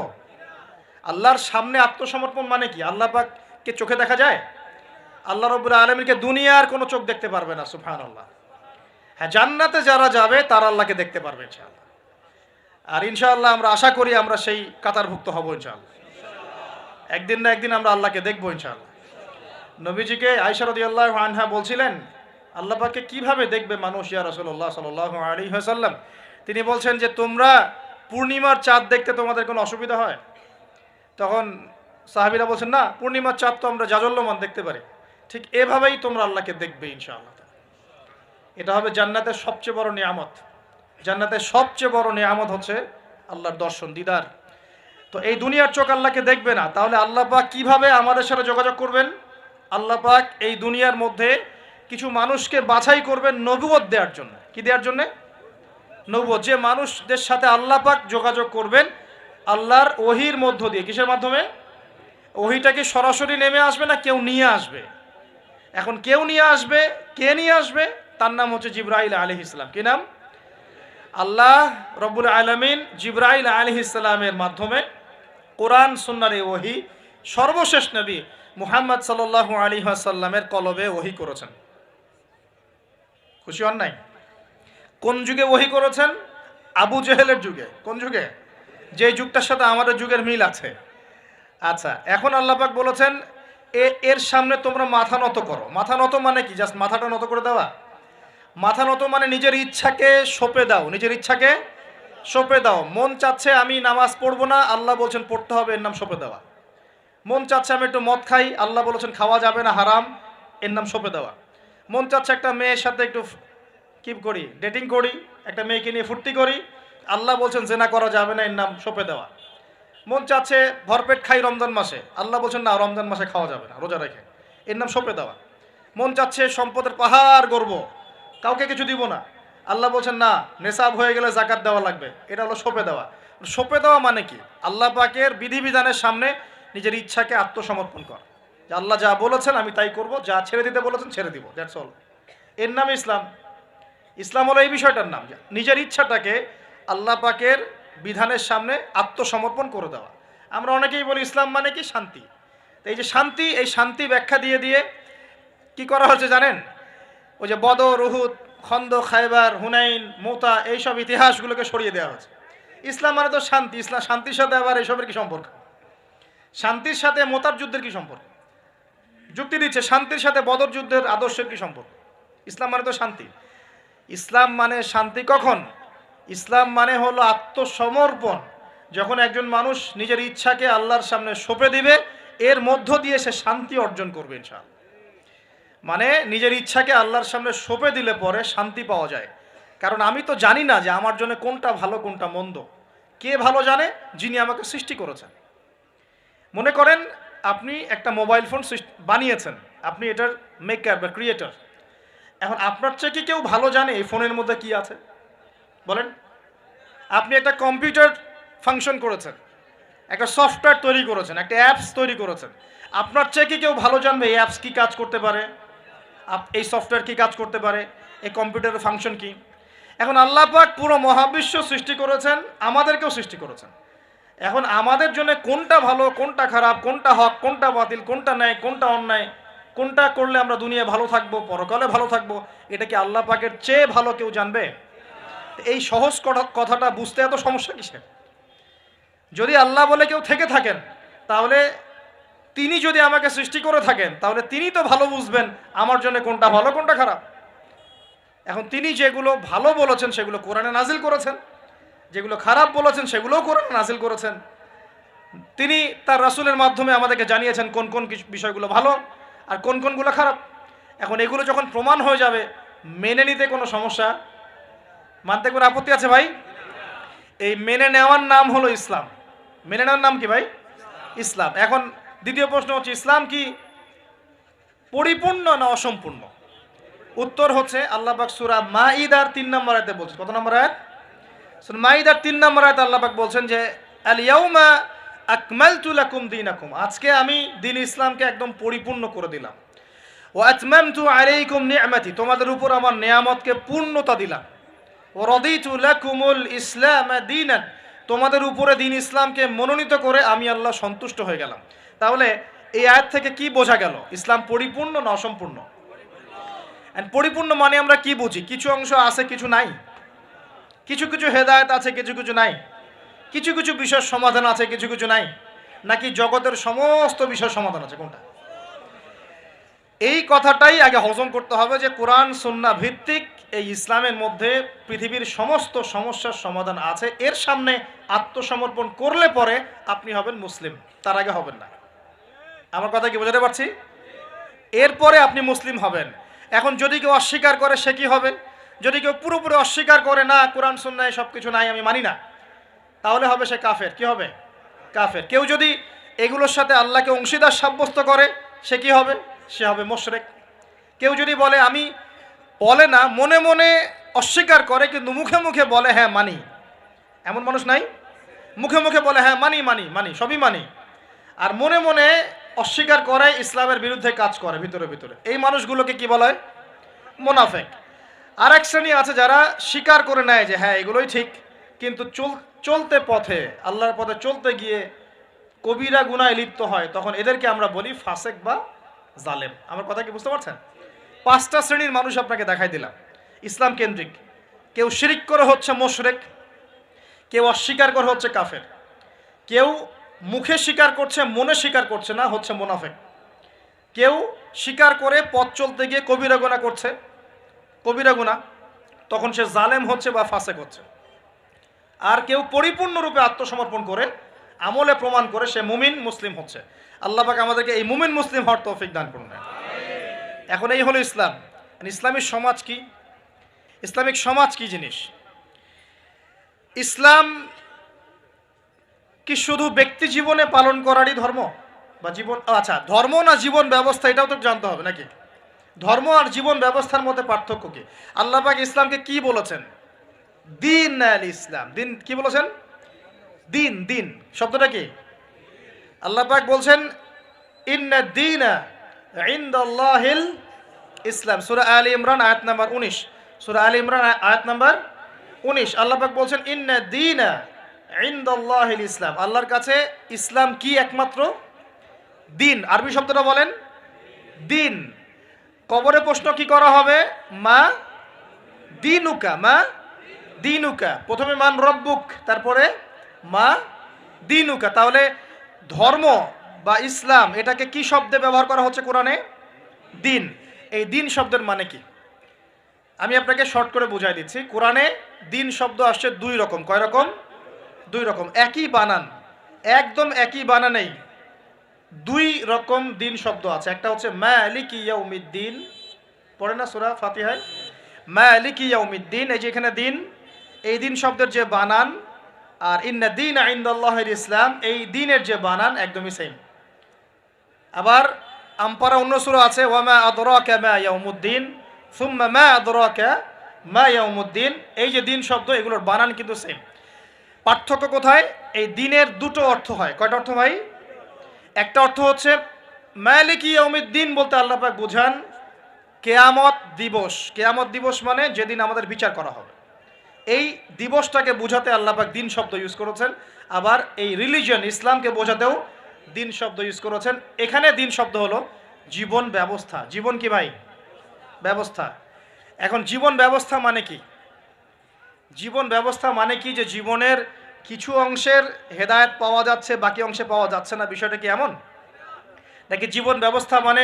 আল্লাহর সামনে আত্মসমর্পণ মানে কি? আল্লাহ পাককে চোখে দেখা যায়? আল্লাহ রাব্বুল আলামিনকে দুনিয়ার কোনো চোখ দেখতে পারবে না, সুবহানাল্লাহ। হ্যাঁ, জান্নাতে যারা যাবে তারা আল্লাহকে দেখতে পারবে ইনশাআল্লাহ। আর ইনশাআল্লাহ আমরা আশা করি আমরা সেই কাতারভুক্ত হব ইনশাআল্লাহ। একদিন না একদিন আমরা আল্লাহকে দেখবো ইনশাআল্লাহ। নবীজিকে আয়েশা রাদিয়াল্লাহু আনহা বলছিলেন, আল্লাহ পাককে কিভাবে দেখবে মানুষ ইয়া রাসূলুল্লাহ সাল্লাল্লাহু আলাইহি ওয়াসাল্লাম? তিনি বলছেন যে, তোমরা পূর্ণিমার চাঁদ দেখতে তোমাদের কোনো অসুবিধা হয়? তখন সাহাবীরা বলছেন, না, পূর্ণিমার চাঁদ তো আমরা জাজল্যমান দেখতে পারি। ঠিক এভাবেই তোমরা আল্লাহকে দেখবে ইনশাআল্লাহ। এটা হবে জান্নাতের সবচেয়ে বড় নিয়ামত। জান্নাতের সবচেয়ে বড় নিয়ামত হচ্ছে আল্লাহর দর্শন, দিদার। তো এই দুনিয়ার চোখ আল্লাহকে দেখবে না, তাহলে আল্লাহ পাক কিভাবে আমাদের সাথে যোগাযোগ করবেন? আল্লাহ পাক এই দুনিয়ার মধ্যে কিছু মানুষকে বাছাই করবেন নবুয়ত দেওয়ার জন্য। কি দেওয়ার জন্য? নবুয়ত। যে মানুষদের সাথে আল্লাহ পাক যোগাযোগ করবেন আল্লাহর ওহির মধ্য দিয়ে। কিসের মাধ্যমে? ওহিটা কি সরাসরি নেমে আসবে না কেউ নিয়ে আসবে? এখন কেউ নিয়ে আসবে, কে নিয়ে আসবে? তার নাম হচ্ছে জিবরাইল আলাইহিস সালাম। কি নাম? আল্লাহ রব্বুল আলামিন জিবরাইল আলাইহিস সালামের মাধ্যমে কোরআন সুন্নাহর এই ওহী সর্বশেষ নবী মুহাম্মদ সাল্লাল্লাহু আলাইহি ওয়াসাল্লামের কলবে ওহী করেছেন। খুশি হন নাই? কোন যুগে ওহী করেছেন? আবু জেহেলের যুগে। কোন যুগে? যে যুগটার সাথে আমাদের যুগের মিল আছে। আচ্ছা, এখন আল্লাহ পাক বলেছেন এর সামনে তোমরা মাথা নত করো। মাথা নত মানে কি? জাস্ট মাথাটা নত করে দেওয়া? মাথা নত মানে নিজের ইচ্ছাকে সঁপে দাও, নিজের ইচ্ছাকে সঁপে দাও। মন চাচ্ছে আমি নামাজ পড়বো না, আল্লাহ বলছেন পড়তে হবে, এর নাম সঁপে দেওয়া। মন চাচ্ছে আমি একটু মদ খাই, আল্লাহ বলেছেন খাওয়া যাবে না, হারাম, এর নাম সঁপে দেওয়া। মন চাচ্ছে একটা মেয়ের সাথে একটু কি করি, ডেটিং করি, একটা মেয়েকে নিয়ে ফুর্তি করি, আল্লাহ বলছেন জেনা করা যাবে না, এর নাম সঁপে দেওয়া। মন চাচ্ছে ভরপেট খাই রমজান মাসে, আল্লাহ বলছেন না, রমজান মাসে খাওয়া যাবে না, রোজা রেখে, এর নাম সঁপে দেওয়া। মন চাচ্ছে সম্পদের পাহাড় গর্ব, কাউকে কিছু দিব না, আল্লাহ বলছেন না, নেশাব হয়ে গেলে জাকাত দেওয়া লাগবে, এটা হলো সঁপে দেওয়া। সঁপে দেওয়া মানে কি? আল্লাহ পাকের বিধিবিধানের সামনে নিজের ইচ্ছাকে আত্মসমর্পণ কর, যে আল্লাহ যা বলেছেন আমি তাই করব, যা ছেড়ে দিতে বলেছেন ছেড়ে দিব, দ্যাটস অল। এর নাম ইসলাম। ইসলাম হলো এই বিষয়টার নাম, নিজের ইচ্ছাটাকে আল্লাহ পাকের বিধানের সামনে আত্মসমর্পণ করে দেওয়া। আমরা অনেকেই বলি ইসলাম মানে কি? শান্তি। তো এই যে শান্তি, এই শান্তি ব্যাখ্যা দিয়ে দিয়ে কি করা হচ্ছে জানেন? ওই যে বদর, উহুদ, খন্দক, খায়বার, হুনাইন, মুতা, এইসব ইতিহাসগুলোকে সরিয়ে দেওয়া হচ্ছে। ইসলাম মানে তো শান্তি। ইসলাম শান্তির সাথে আবার এইসবের কি সম্পর্ক? শান্তির সাথে মোতার যুদ্ধের কি সম্পর্ক? যুক্তি দিচ্ছে শান্তির সাথে বদর যুদ্ধের আদর্শের কি সম্পর্ক? ইসলাম মানে তো শান্তি। ইসলাম মানে শান্তি কখন? ইসলাম মানে হলো আত্মসমর্পণ। যখন একজন মানুষ নিজের ইচ্ছাকে আল্লাহর সামনে সঁপে দিবে, এর মধ্য দিয়ে সে শান্তি অর্জন করবে ইনশাআল্লাহ। মানে নিজের ইচ্ছাকে আল্লাহর সামনে সঁপে দিলে পরে শান্তি পাওয়া যায়। কারণ আমি তো জানি না যে আমার জন্য কোনটা ভালো কোনটা মন্দ। কে ভালো জানে? যিনি আমাকে সৃষ্টি করেছেন। মনে করেন আপনি একটা মোবাইল ফোন বানিয়েছেন, আপনি এটার মেকার বা ক্রিয়েটর। এখন আপনার চেয়ে কি কেউ ভালো জানে এই ফোনের মধ্যে কি আছে? বলেন। আপনি একটা কম্পিউটার ফাংশন করেছেন, একটা সফটওয়্যার তৈরি করেছেন, একটা অ্যাপস তৈরি করেছেন। আপনার চেয়ে কি কেউ ভালো জানবে এই অ্যাপস কি কাজ করতে পারে, এই সফটওয়্যার কি কাজ করতে পারে, এই কম্পিউটারের ফাংশন কি? এখন আল্লাহ পাক পুরো মহাবিশ্ব সৃষ্টি করেছেন, আমাদেরকেও সৃষ্টি করেছেন। এখন আমাদের জন্য কোনটা ভালো কোনটা খারাপ, কোনটা হক কোনটা বাতিল, কোনটা ন্যায় কোনটা অন্যায়, কোনটা করলে আমরা দুনিয়ায় ভালো থাকবো, পরকালে ভালো থাকবো, এটা কি আল্লাহ পাকের চেয়ে ভালো কেউ জানবে? এই সহজ কথাটা বুঝতে এত সমস্যা কিসের? যদি আল্লাহ বলে কেউ থেকে থাকেন, তাহলে তিনি যদি আমাকে সৃষ্টি করে থাকেন, তাহলে তিনি তো ভালো বুঝবেন আমার জন্য কোনটা ভালো কোনটা খারাপ। এখন তিনি যেগুলো ভালো বলেছেন সেগুলো কোরআনে নাজিল করেছেন, যেগুলো খারাপ বলেছেন সেগুলোও কোরআনে নাজিল করেছেন। তিনি তার রাসূলের মাধ্যমে আমাদেরকে জানিয়েছেন কোন কোন বিষয়গুলো ভালো আর কোন কোনগুলো খারাপ। এখন এগুলো যখন প্রমাণ হয়ে যাবে, মেনে নিতে কোনো সমস্যা, মানতে কোনো আপত্তি আছে ভাই? এই মেনে নেওয়ার নাম হলো ইসলাম। মেনে নেওয়ার নাম কি ভাই? ইসলাম। এখন দ্বিতীয় প্রশ্ন হচ্ছে, ইসলাম কি পরিপূর্ণ না অসম্পূর্ণ? উত্তর হচ্ছে আল্লাহ পাক সূরা মাইদার 3 নম্বর আয়াতে বলছেন। কত নম্বর আয়াত? সূরা মাইদার 3 নম্বর আয়াতে আল্লাহ পাক বলছেন যে আল ইয়াউমা আকমালতু লাকুম দীনাকুম, আজকে আমি দ্বীন ইসলামকে একদম পরিপূর্ণ করে দিলাম। ওয়া আতমামতু আলাইকুম নি'মাতি, তোমাদের উপর আমার নিয়ামতকে পূর্ণতা দিলাম। ওয়া রাদিতু লাকুমুল ইসলাম দীনান, তোমাদের উপরে দ্বীন ইসলামকে মনোনীত করে আমি আল্লাহ সন্তুষ্ট হয়ে গেলাম। তাহলে এই আয়াত থেকে কি বোঝা গেল? ইসলাম পরিপূর্ণ না অসম্পূর্ণ? এন্ড পরিপূর্ণ মানে আমরা কি বুঝি? কিছু অংশ আছে, কিছু নাই। কিছু কিছু হেদায়েত আছে, কিছু কিছু নাই। কিছু কিছু বিষয়ের সমাধান আছে, কিছু কিছু নাই। নাকি জগতের সমস্ত বিষয়ের সমাধান আছে? কোনটা? এই কথাটাই আগে হজম করতে হবে যে কোরআন সুন্নাহ ভিত্তিক এই ইসলামের মধ্যে পৃথিবীর সমস্ত সমস্যার সমাধান আছে। এর সামনে আত্মসমর্পণ করলে পরে আপনি হবেন মুসলিম, তার আগে হবেন না। আমার কথা কি বোঝাতে পারছি? এরপরে আপনি মুসলিম হবেন। এখন যদি কেউ অস্বীকার করে সে কি হবে? যদি কেউ পুরোপুরি অস্বীকার করে, না কোরআন সুন্নাহ সব কিছু নাই, আমি মানি না, তাহলে হবে সে কাফের। কি হবে? কাফের। কেউ যদি এগুলোর সাথে আল্লাহকে অংশীদার সাব্যস্ত করে সে কি হবে? সে হবে মুশরিক। কেউ যদি বলে, আমি বলে না, মনে মনে অস্বীকার করে কিন্তু মুখে মুখে বলে হ্যাঁ মানি, এমন মানুষ নাই? মুখে মুখে বলে হ্যাঁ মানি মানি মানি সবই মানি, আর মনে মনে অস্বীকার করে, ইসলামের বিরুদ্ধে কাজ করে ভিতরে ভিতরে। এই মানুষগুলোকে কি বলা হয়? মুনাফিক। আর এক শ্রেণী আছে যারা স্বীকার করে নেয় যে হ্যাঁ এগুলোই ঠিক, কিন্তু চলতে পথে, আল্লাহর পথে চলতে গিয়ে কবিরা গুনায় লিপ্ত হয়, তখন এদেরকে আমরা বলি ফাসেক বা জালেম। আমার কথা কি বুঝতে পারছেন? 5টা শ্রেণীর মানুষ আপনাকে দেখাই দিলাম ইসলাম কেন্দ্রিক। কেউ শিরিক করে হচ্ছে মুশরিক, কেউ অস্বীকার করে হচ্ছে কাফের, কেউ মুখে স্বীকার করছে মনে স্বীকার করছে না, হচ্ছে মুনাফিক, কেউ স্বীকার করে পথ চলতে গিয়ে কবিরা গুনাহ করছে, কবিরা গুনাহ, তখন সে জালেম হচ্ছে বা ফাসেক হচ্ছে। আর কেউ পরিপূর্ণরূপে আত্মসমর্পণ করে আমলে প্রমাণ করে সে মুমিন মুসলিম হচ্ছে। আল্লাহ পাক আমাদেরকে এই মুমিন মুসলিম হওয়ার তৌফিক দান করুন। এখন এই হলো ইসলাম। ইসলামিক সমাজ কি? ইসলামিক সমাজ কি জিনিস? ইসলাম কি শুধু ব্যক্তি জীবনে পালন করারই ধর্ম বা জীবন, আচ্ছা ধর্ম না জীবন ব্যবস্থা, এটাও তো জানতে হবে নাকি? ধর্ম আর জীবন ব্যবস্থার মধ্যে পার্থক্য কি? আল্লাহ পাক ইসলামকে কি বলেছেন? দিন আল ইসলাম। দিন কি বলেছেন? দিন। দিন শব্দটা কি? আল্লাহ পাক বলছেন ইন্না দীনা ইনদাল্লাহিল ইসলাম। সূরা আলে ইমরান আয়াত নাম্বার 19। সূরা আলে ইমরান আয়াত নাম্বার 19 আল্লাহ পাক বলছেন ইন্না দীনা ইনদাল্লাহিল ইসলাম। আল্লাহর কাছে ইসলাম কি? একমাত্র দিন। আরবি শব্দটা বলেন দিন। কবরে প্রশ্ন কি করা হবে? মা দিনুকা, মা দিনুকা। প্রথমে মান রব্বুক, তারপরে মা দিনুকা। তাহলে ধর্ম বা ইসলাম এটাকে কি শব্দে ব্যবহার করা হচ্ছে কোরআনে? দিন। এই দিন শব্দের মানে কি আমি আপনাকে শর্ট করে বুঝাই দিচ্ছি। কোরআনে দিন শব্দ আসছে 2 রকম। কয় রকম? 2 রকম। একই বানান, একদম একই বানানেই 2 রকম দিন শব্দ আছে। একটা হচ্ছে মালিকি ইয়াউমিদ্দিন, পড়ে না সূরা ফাতিহায় মালিকি ইয়াউমিদ্দিন, এই যে এখানে দিন, এই দিন শব্দের যে বানান আর ইন্না দীনা ইনদাল্লাহিল ইসলাম, এই দিনের যে বানান একদমই সেম। আবার আমপারা অন্য সূরা আছে ওয়ামা আদরাকা মা ইয়াউমুদ্দিন সুম্মা মা আদরাকা মা ইয়াউমুদ্দিন, এই যে দিন শব্দ এগুলোর বানান কিন্তু সেম। পার্থক্য কোথায়? এই দিনের 2টো অর্থ হয়। কয়টা অর্থ ভাই? একটা অর্থ হচ্ছে মালিকি ইয়াউমিদ্দিন বলতে আল্লাহ পাক বুঝান কিয়ামত দিবস। কিয়ামত দিবস মানে যেদিন আমাদের বিচার করা হবে, এই দিবসটাকে বোঝাতে আল্লাহ পাক দিন শব্দ ইউজ করেছেন। আবার এই রিলিজিয়ন ইসলামকে বোঝাতেও দিন শব্দ ইউজ করেছেন। এখানে দিন শব্দ হলো জীবন ব্যবস্থা। জীবন কি ভাই? ব্যবস্থা। এখন জীবন ব্যবস্থা মানে কি? জীবন ব্যবস্থা মানে কি যে জীবনের কিছু অংশের হেদায়েত পাওয়া যাচ্ছে, বাকি অংশে পাওয়া যাচ্ছে না, বিষয়টা কি এমন? নাকি জীবন ব্যবস্থা মানে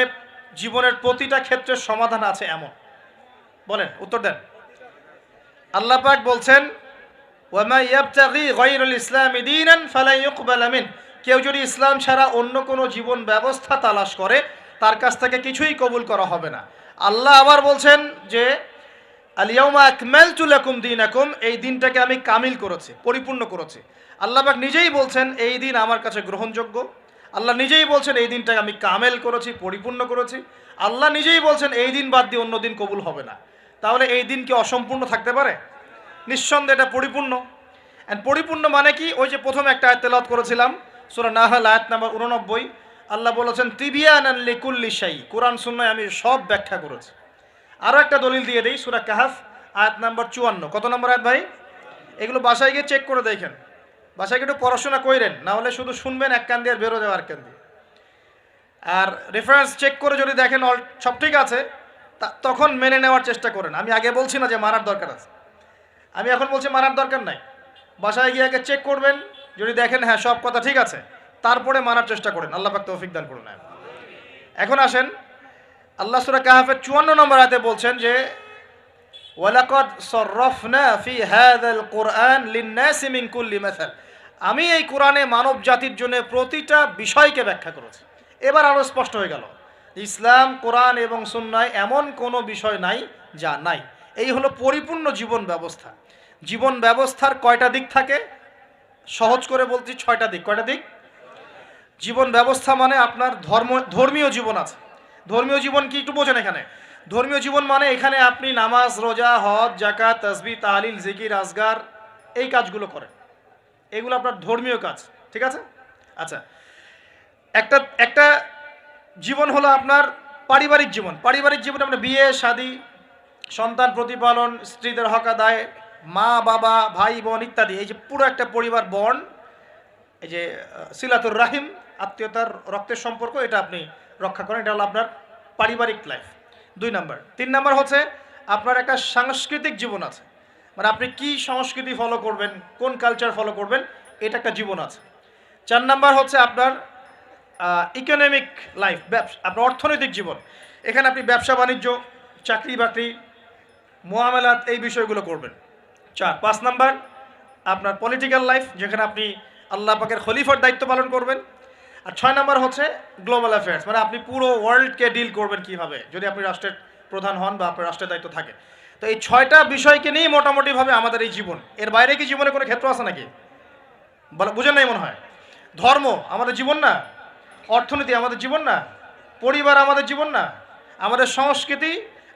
জীবনের প্রতিটা ক্ষেত্রের সমাধান আছে এমন? বলেন, উত্তর দেন। আল্লাহ পাক বলছেন ওয়ামা ইয়াবতাগি গায়রুল ইসলামি দীনান ফালা ইউকবালা মিন, কেউ যদি ইসলাম ছাড়া অন্য কোনো জীবন ব্যবস্থা তালাশ করে তার কাছ থেকে কিছুই কবুল করা হবে না। আল্লাহ আবার বলছেন যে আল-ইয়াউমা আকমালতু লাকুম দীনাকুম, এই দিনটাকে আমি কামিল করেছি, পরিপূর্ণ করেছি। আল্লাহ পাক নিজেই বলছেন এই দিন আমার কাছে গ্রহণযোগ্য। আল্লাহ নিজেই বলছেন এই দিনটাকে আমি কামেল করেছি, পরিপূর্ণ করেছি। আল্লাহ নিজেই বলছেন এই দিন বাদ দিয়ে অন্য দিন কবুল হবে না। তাহলে এই দিন কি অসম্পূর্ণ থাকতে পারে? নিঃসন্দেহে এটা পরিপূর্ণ। অ্যান্ড পরিপূর্ণ মানে কি? ওই যে প্রথমে একটা আয়াত তেলাওয়াত করেছিলাম, সূরা নাহল আয়াত নাম্বার 89। আল্লাহ বলেছেন তিবিয়ানান লিকুল্লি শাই, কোরআন সুন্নাহয় আমি সব ব্যাখ্যা করেছি। আরও একটা দলিল দিয়ে দেই, সূরা কাহাফ আয়াত নাম্বার 54। কত নম্বর আয়াত ভাই? এগুলো বাসায় গিয়ে চেক করে দেখেন, বাসায় গিয়ে একটু পড়াশোনা করেন, না হলে শুধু শুনবেন এক কান দিয়ে আর বেরো যাওয়ার কান দিয়ে। আর রেফারেন্স চেক করে যদি দেখেন সব ঠিক আছে, তখন মেনে নেওয়ার চেষ্টা করেন। আমি আগে বলছি না যে মানার দরকার আছে, আমি এখন বলছি মানার দরকার নাই। বাসায় গিয়ে আগে চেক করবেন, যদি দেখেন হ্যাঁ সব কথা ঠিক আছে, তারপরে মানার চেষ্টা করেন। আল্লাহ পাক তৌফিক দান করুন। এখন আসেন, আল্লাহ সূরা কাহাফের 54 নম্বর আয়াতে বলছেন যে ওয়ালাকাদ সাররাফনা ফি হাযাল কুরআন লিন-নাসি মিন কুল্লি মাসাল, আমি এই কোরআনে মানব জাতির জন্য প্রতিটা বিষয়কে ব্যাখ্যা করেছি। এবার আরও স্পষ্ট হয়ে গেল, ইসলাম, কোরআন এবং সুন্নায় এমন কোনো বিষয় নাই যা নাই। এই হলো পরিপূর্ণ জীবন ব্যবস্থা। জীবন ব্যবস্থার কয়টা দিক থাকে? সহজ করে বলছি 6টা দিক। কয়টা দিক? জীবন ব্যবস্থা মানে আপনার ধর্মীয় জীবন আছে। ধর্মীয় জীবন কি একটু বোঝেন এখানে? ধর্মীয় জীবন মানে এখানে আপনি নামাজ, রোজা, হজ, যাকাত, তাসবিহ, তাহলিল, জিকির, আজগার, এই কাজগুলো করেন। এগুলো আপনার ধর্মীয় কাজ, ঠিক আছে? আচ্ছা, একটা জীবন হলো আপনার পারিবারিক জীবন। পারিবারিক জীবনে আপনার বিয়ে, শাদী, সন্তান প্রতিপালন, স্ত্রীদের হক আদায়, মা বাবা, ভাই বোন ইত্যাদি, এই যে পুরো একটা পরিবার বন্ড, এই যে সিলাতুর রাহিম, আত্মীয়তার রক্তের সম্পর্ক, এটা আপনি রক্ষা করেন। এটা হলো আপনার পারিবারিক লাইফ। 2 নাম্বার। 3 নাম্বার হচ্ছে আপনার একটা সাংস্কৃতিক জীবন আছে, মানে আপনি কি সংস্কৃতি ফলো করবেন, কোন কালচার ফলো করবেন, এটা একটা জীবন আছে। 4 নাম্বার হচ্ছে আপনার ইকোনমিক লাইফ, আপনার অর্থনৈতিক জীবন। এখানে আপনি ব্যবসা বাণিজ্য, চাকরি বাকরি, মুআমালাত, এই বিষয়গুলো করবেন। 5 নাম্বার আপনার পলিটিক্যাল লাইফ, যেখানে আপনি আল্লাহ পাকের খলিফার দায়িত্ব পালন করবেন। আর 6 নাম্বার হচ্ছে গ্লোবাল অ্যাফেয়ার্স, মানে আপনি পুরো ওয়ার্ল্ডকে ডিল করবেন কিভাবে, যদি আপনি রাষ্ট্রের প্রধান হন বা আপনার রাষ্ট্রের দায়িত্ব থাকে। তো এই 6টা বিষয়কে নিয়েই মোটামুটিভাবে আমাদের এই জীবন। এর বাইরে কি জীবনে কোনো ক্ষেত্র আছে নাকি? বুঝেন নাই মনে হয়? ধর্ম আমাদের জীবন না? অর্থনীতি আমাদের জীবন না? পরিবার আমাদের জীবন না? আমাদের সংস্কৃতি,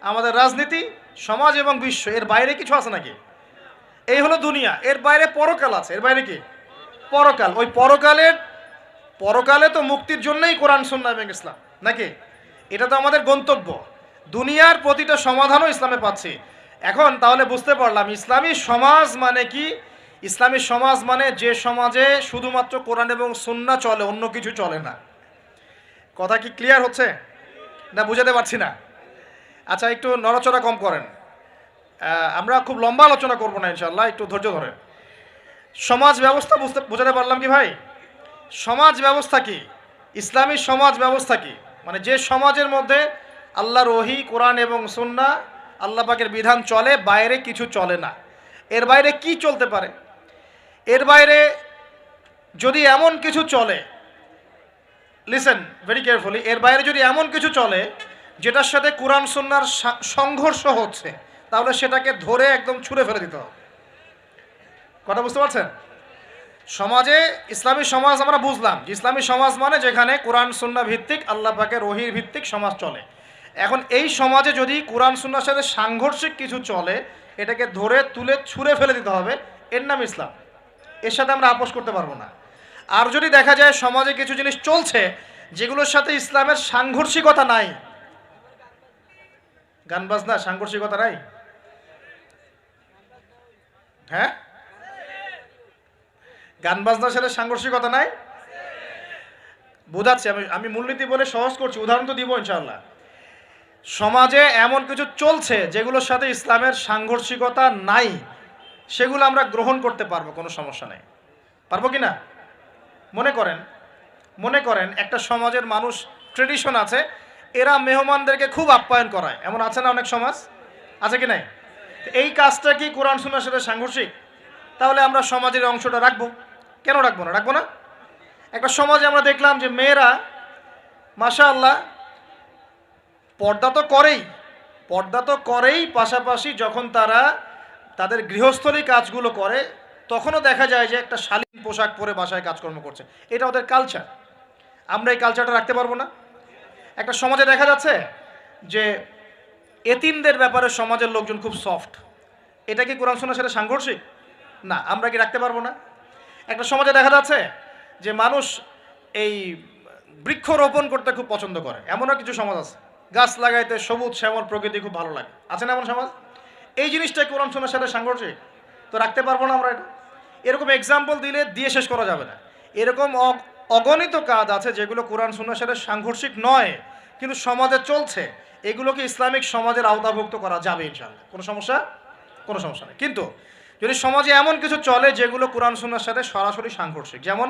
আমাদের রাজনীতি, সমাজ এবং বিশ্ব, এর বাইরে কিছু আছে নাকি? এই হলো দুনিয়া। এর বাইরে পরকাল আছে। এর বাইরে কি? পরকাল। ওই পরকালে তো মুক্তির জন্যই কোরআন, সুন্নাহ এবং ইসলাম, নাকি? এটা তো আমাদের গন্তব্য। দুনিয়ার প্রতিটা সমাধানও ইসলামে পাচ্ছি। এখন তাহলে বুঝতে পারলাম ইসলামী সমাজ মানে কি। ইসলামী সমাজ মানে যে সমাজে শুধুমাত্র কোরআন এবং সুন্নাহ চলে, অন্য কিছু চলে না। কথা কি ক্লিয়ার হচ্ছে না? বুঝাতে পারছি না? আচ্ছা, একটু নড়াচড়া কম করেন। আমরা খুব লম্বা আলোচনা করবো না ইনশাআল্লাহ, একটু ধৈর্য ধরেন। সমাজ ব্যবস্থা বুঝাতে পারলাম কি ভাই? সমাজ ব্যবস্থা কি? ইসলামী সমাজ ব্যবস্থা কি? মানে যে সমাজের মধ্যে আল্লাহর ওহী, কোরআন এবং সুন্নাহ, আল্লাহ পাকের বিধান চলে, বাইরে কিছু চলে না। এর বাইরে কি চলতে পারে? এর বাইরে যদি এমন কিছু চলে, লিসেন ভেরি কেয়ারফুলি, এর বাইরে যদি এমন কিছু চলে যেটার সাথে কোরআন সুন্নাহর সংঘর্ষ হচ্ছে, তাহলে সেটাকে ধরে একদম ছুঁড়ে ফেলে দিতে হবে। কথা বুঝতে পারছেন? সমাজে ইসলামী সমাজ আমরা বুঝলাম যে ইসলামী সমাজ মানে যেখানে কোরআন সুন্নাহ ভিত্তিক, আল্লাহ পাকের ওহীর ভিত্তিক সমাজ চলে। এখন এই সমাজে যদি কোরআন সুন্নাহর সাথে সাংঘর্ষিক কিছু চলে, এটাকে ধরে তুলে ছুঁড়ে ফেলে দিতে হবে। এর নাম ইসলাম। এর সাথে আমরা আপোষ করতে পারবো না। আর যদি দেখা যায় সমাজে কিছু জিনিস চলছে যেগুলোর সাথে ইসলামের সাংঘর্ষিকতা নাই, গান বাজনা সাংঘর্ষিকতা নাই, হ্যাঁ, গান বাজনার সাথে সাংঘর্ষিকতা নাই, বোঝাচ্ছি আমি মূলনীতি বলে সহজ করছি, উদাহরণ তো দিব ইনশাআল্লাহ। সমাজে এমন কিছু চলছে যেগুলোর সাথে ইসলামের সাংঘর্ষিকতা নাই, সেগুলো আমরা গ্রহণ করতে পারবো, কোনো সমস্যা নেই। পারবো কি না? মনে করেন একটা সমাজের মানুষ, ট্রেডিশন আছে, এরা মেহমানদেরকে খুব আপ্যায়ন করায়, এমন আছে না? অনেক সমাজ আছে কি নাই? এই কাজটা কি কোরআন সুন্নাহর সাথে সাংঘর্ষিক? তাহলে আমরা সমাজের অংশটা রাখবো কেন? রাখবো না? একটা সমাজে আমরা দেখলাম যে মেয়েরা মাশাআল্লাহ পর্দা তো করেই, পর্দা তো করেই, পাশাপাশি যখন তারা তাদের গৃহস্থলী কাজগুলো করে তখনও দেখা যায় যে একটা শালীন পোশাক পরে বাসায় কাজকর্ম করছে। এটা ওদের কালচার। আমরা এই কালচারটা রাখতে পারবো না? একটা সমাজে দেখা যাচ্ছে যে এতিমদের ব্যাপারে সমাজের লোকজন খুব সফট। এটা কি কোরআন সুন্নাহর সাথে সাংঘর্ষিক? না। আমরা কি রাখতে পারবো না? একটা সমাজে দেখা যাচ্ছে যে মানুষ এই বৃক্ষরোপণ করতে খুব পছন্দ করে, এমনও কিছু সমাজ আছে গাছ লাগাইতে সবুজ শ্যামল প্রকৃতি খুব ভালো লাগে, আছে না এমন সমাজ? এই জিনিসটা কোরআন সুন্নাহর সাথে সাংঘর্ষিক? তো রাখতে পারবো না আমরা এটা। এরকম এক্সাম্পল দিয়ে শেষ করা যাবে না। এরকম অগণিত কাজ আছে যেগুলো কোরআন সুন্নাহর সাথে সাংঘর্ষিক নয় কিন্তু সমাজে চলছে, এগুলোকে ইসলামিক সমাজের আওতাভুক্ত করা যাবে ইনশাআল্লাহ, কোনো সমস্যা নেই। কিন্তু যদি সমাজে এমন কিছু চলে যেগুলো কোরআন সুন্নাহর সাথে সরাসরি সাংঘর্ষিক, যেমন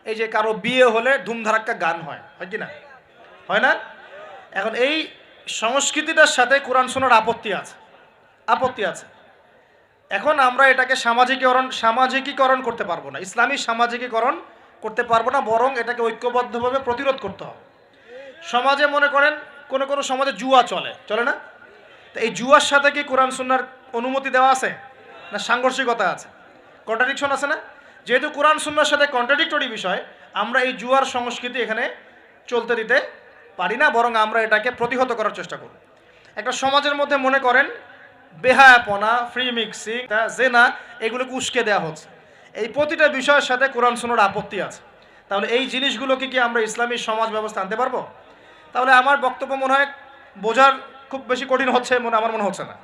এই যে কারো বিয়ে হলে ধুমধারাক্কা গান হয় কি না? হয় না? এখন এই সংস্কৃতিটার সাথে কোরআন সুন্নাহর আপত্তি আছে। এখন আমরা এটাকে সামাজিকীকরণ করতে পারবো না, ইসলামী সামাজিকীকরণ করতে পারবো না, বরং এটাকে ঐক্যবদ্ধভাবে প্রতিরোধ করতে হবে। সমাজে মনে করেন কোনো সমাজে জুয়া চলে না? তো এই জুয়ার সাথে কি কোরআন সুন্নাহর অনুমতি দেওয়া আছে না সাংঘর্ষিকতা আছে, কন্ট্রাডিকশন আছে না? যেহেতু কোরআন সুন্নাহর সাথে কন্ট্রাডিক্টরি বিষয়, আমরা এই জুয়ার সংস্কৃতি এখানে চলতে দিতে পারি না, বরং আমরা এটাকে প্রতিহত করার চেষ্টা করব। একটা সমাজের মধ্যে মনে করেন বেহায়াপনা, ফ্রি মিক্সিং, জেনা, এগুলোকে উস্কে দেওয়া হচ্ছে। এই প্রতিটা বিষয়ের সাথে কোরআন সুন্নাহর আপত্তি আছে। তাহলে এই জিনিসগুলোকে কি আমরা ইসলামী সমাজ ব্যবস্থা আনতে পারবো? তাহলে আমার বক্তব্য মনে হয় বোঝার খুব বেশি কঠিন হচ্ছে আমার মনে হচ্ছে না।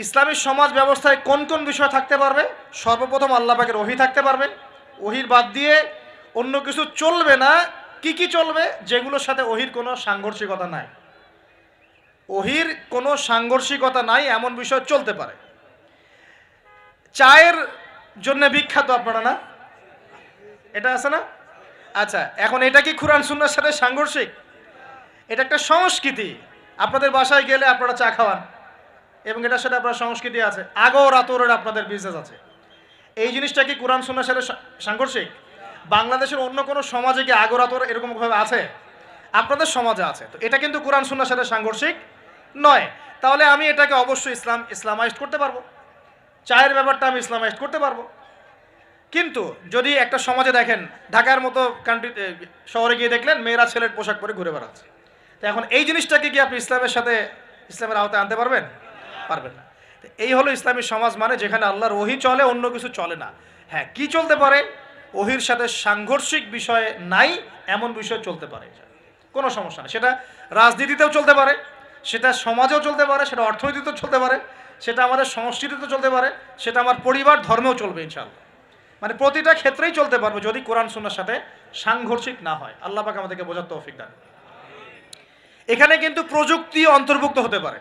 ইসলামী সমাজ ব্যবস্থায় কোন কোন বিষয় থাকতে পারবে? সর্বপ্রথম আল্লাহ পাকের ওহী থাকতে পারবে। ওহীর বাদ দিয়ে অন্য কিছু চলবে না। কি চলবে? যেগুলোর সাথে ওহীর কোনো সাংঘর্ষিকতা নাই। ওহীর কোনো সাংঘর্ষিকতা নাই এমন বিষয় চলতে পারে। চায়ের জন্য বিখ্যাত আপনারা না? এটা আছে না? আচ্ছা, এখন এটা কি কোরআন সুন্নাহর সাথে সাংঘর্ষিক? এটা একটা সংস্কৃতি। আপনাদের বাসায় গেলে আপনারা চা খাওয়ান এবং এটার সাথে আপনার সংস্কৃতি আছে, আগর আতরের আপনাদের বিজনেস আছে। এই জিনিসটা কি কোরআন সুন্নাহর সাথে সাংঘর্ষিক? বাংলাদেশের অন্য কোনো সমাজে কি আগর আতর এরকমভাবে আছে? আপনাদের সমাজে আছে। তো এটা কিন্তু কোরআন সুন্নাহর সাথে সাংঘর্ষিক নয়। তাহলে আমি এটাকে অবশ্যই ইসলামাইজড করতে পারবো, চায়ের ব্যাপারটা আমি ইসলামাইজড করতে পারবো। কিন্তু যদি একটা সমাজে দেখেন, ঢাকার মতো শহরে গিয়ে দেখলেন মেয়েরা ছেলের পোশাক পরে ঘুরে বেড়াচ্ছে, তো এখন এই জিনিসটাকে কি আপনি ইসলামের আওতায় আনতে পারবেন? পারবেন না। এই হলো ইসলামী সমাজ, মানে যেখানে আল্লাহর ওহী চলে, অন্য কিছু চলে না। হ্যাঁ, কি চলতে পারে? ওহীর সাথে সাংঘর্ষিক বিষয় নাই এমন বিষয় চলতে পারে, কোনো সমস্যা নেই। সেটা রাজনীতিতেও চলতে পারে, সেটা সমাজেও চলতে পারে, সেটা অর্থনীতিতেও চলতে পারে, সেটা আমাদের সংস্কৃতিতেও চলতে পারে, সেটা আমার পরিবার ধর্মেও চলবে ইনশাআল্লাহ। মানে প্রতিটা ক্ষেত্রেই চলতে পারবে যদি কোরআন সুন্নাহর সাথে সাংঘর্ষিক না হয়। আল্লাহ পাক আমাদেরকে বোঝার তৌফিক দান। এখানে কিন্তু প্রযুক্তি অন্তর্ভুক্ত হতে পারে।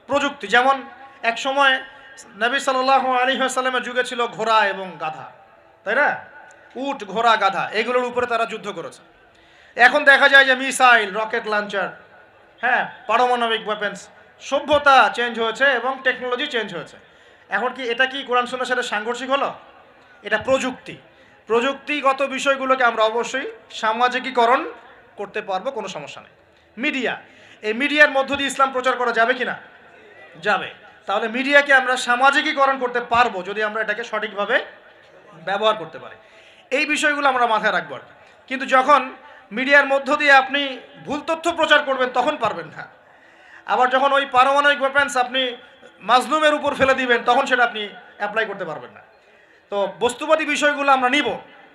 প্রযুক্তি যেমন এক সময় নবী সাল্লাল্লাহু আলাইহি ওয়াসাল্লামের যুগে ছিল ঘোড়া এবং গাধা, তাই না? উট, ঘোড়া, গাধা, এগুলোর উপরে তারা যুদ্ধ করেছে। এখন দেখা যায় যে মিসাইল, রকেট লঞ্চার, হ্যাঁ, পারমাণবিক ওয়েপেন্স, সভ্যতা চেঞ্জ হয়েছে এবং টেকনোলজি চেঞ্জ হয়েছে। এখন কি এটা কি কোরআন সুন্নাহর সাথে সাংঘর্ষিক হলো? এটা প্রযুক্তিগত বিষয়গুলোকে আমরা অবশ্যই সামাজিকীকরণ করতে পারবো, কোনো সমস্যা নেই। মিডিয়া, এই মিডিয়ার মধ্য দিয়ে ইসলাম প্রচার করা যাবে কি না? যাবে। তাহলে মিডিয়াকে আমরা সামাজিকীকরণ করতে পারবো যদি আমরা এটাকে সঠিকভাবে ব্যবহার করতে পারি। এই বিষয়গুলো আমরা মাথায় রাখবো। কিন্তু যখন মিডিয়ার মধ্য দিয়ে আপনি ভুল তথ্য প্রচার করবেন তখন পারবেন না। আবার যখন ওই পারমাণবিক ওয়েপেন্স আপনি মাজলুমের উপর ফেলে দিবেন তখন সেটা আপনি অ্যাপ্লাই করতে পারবেন না। তো বস্তুবাদী বিষয়গুলো আমরা নিব,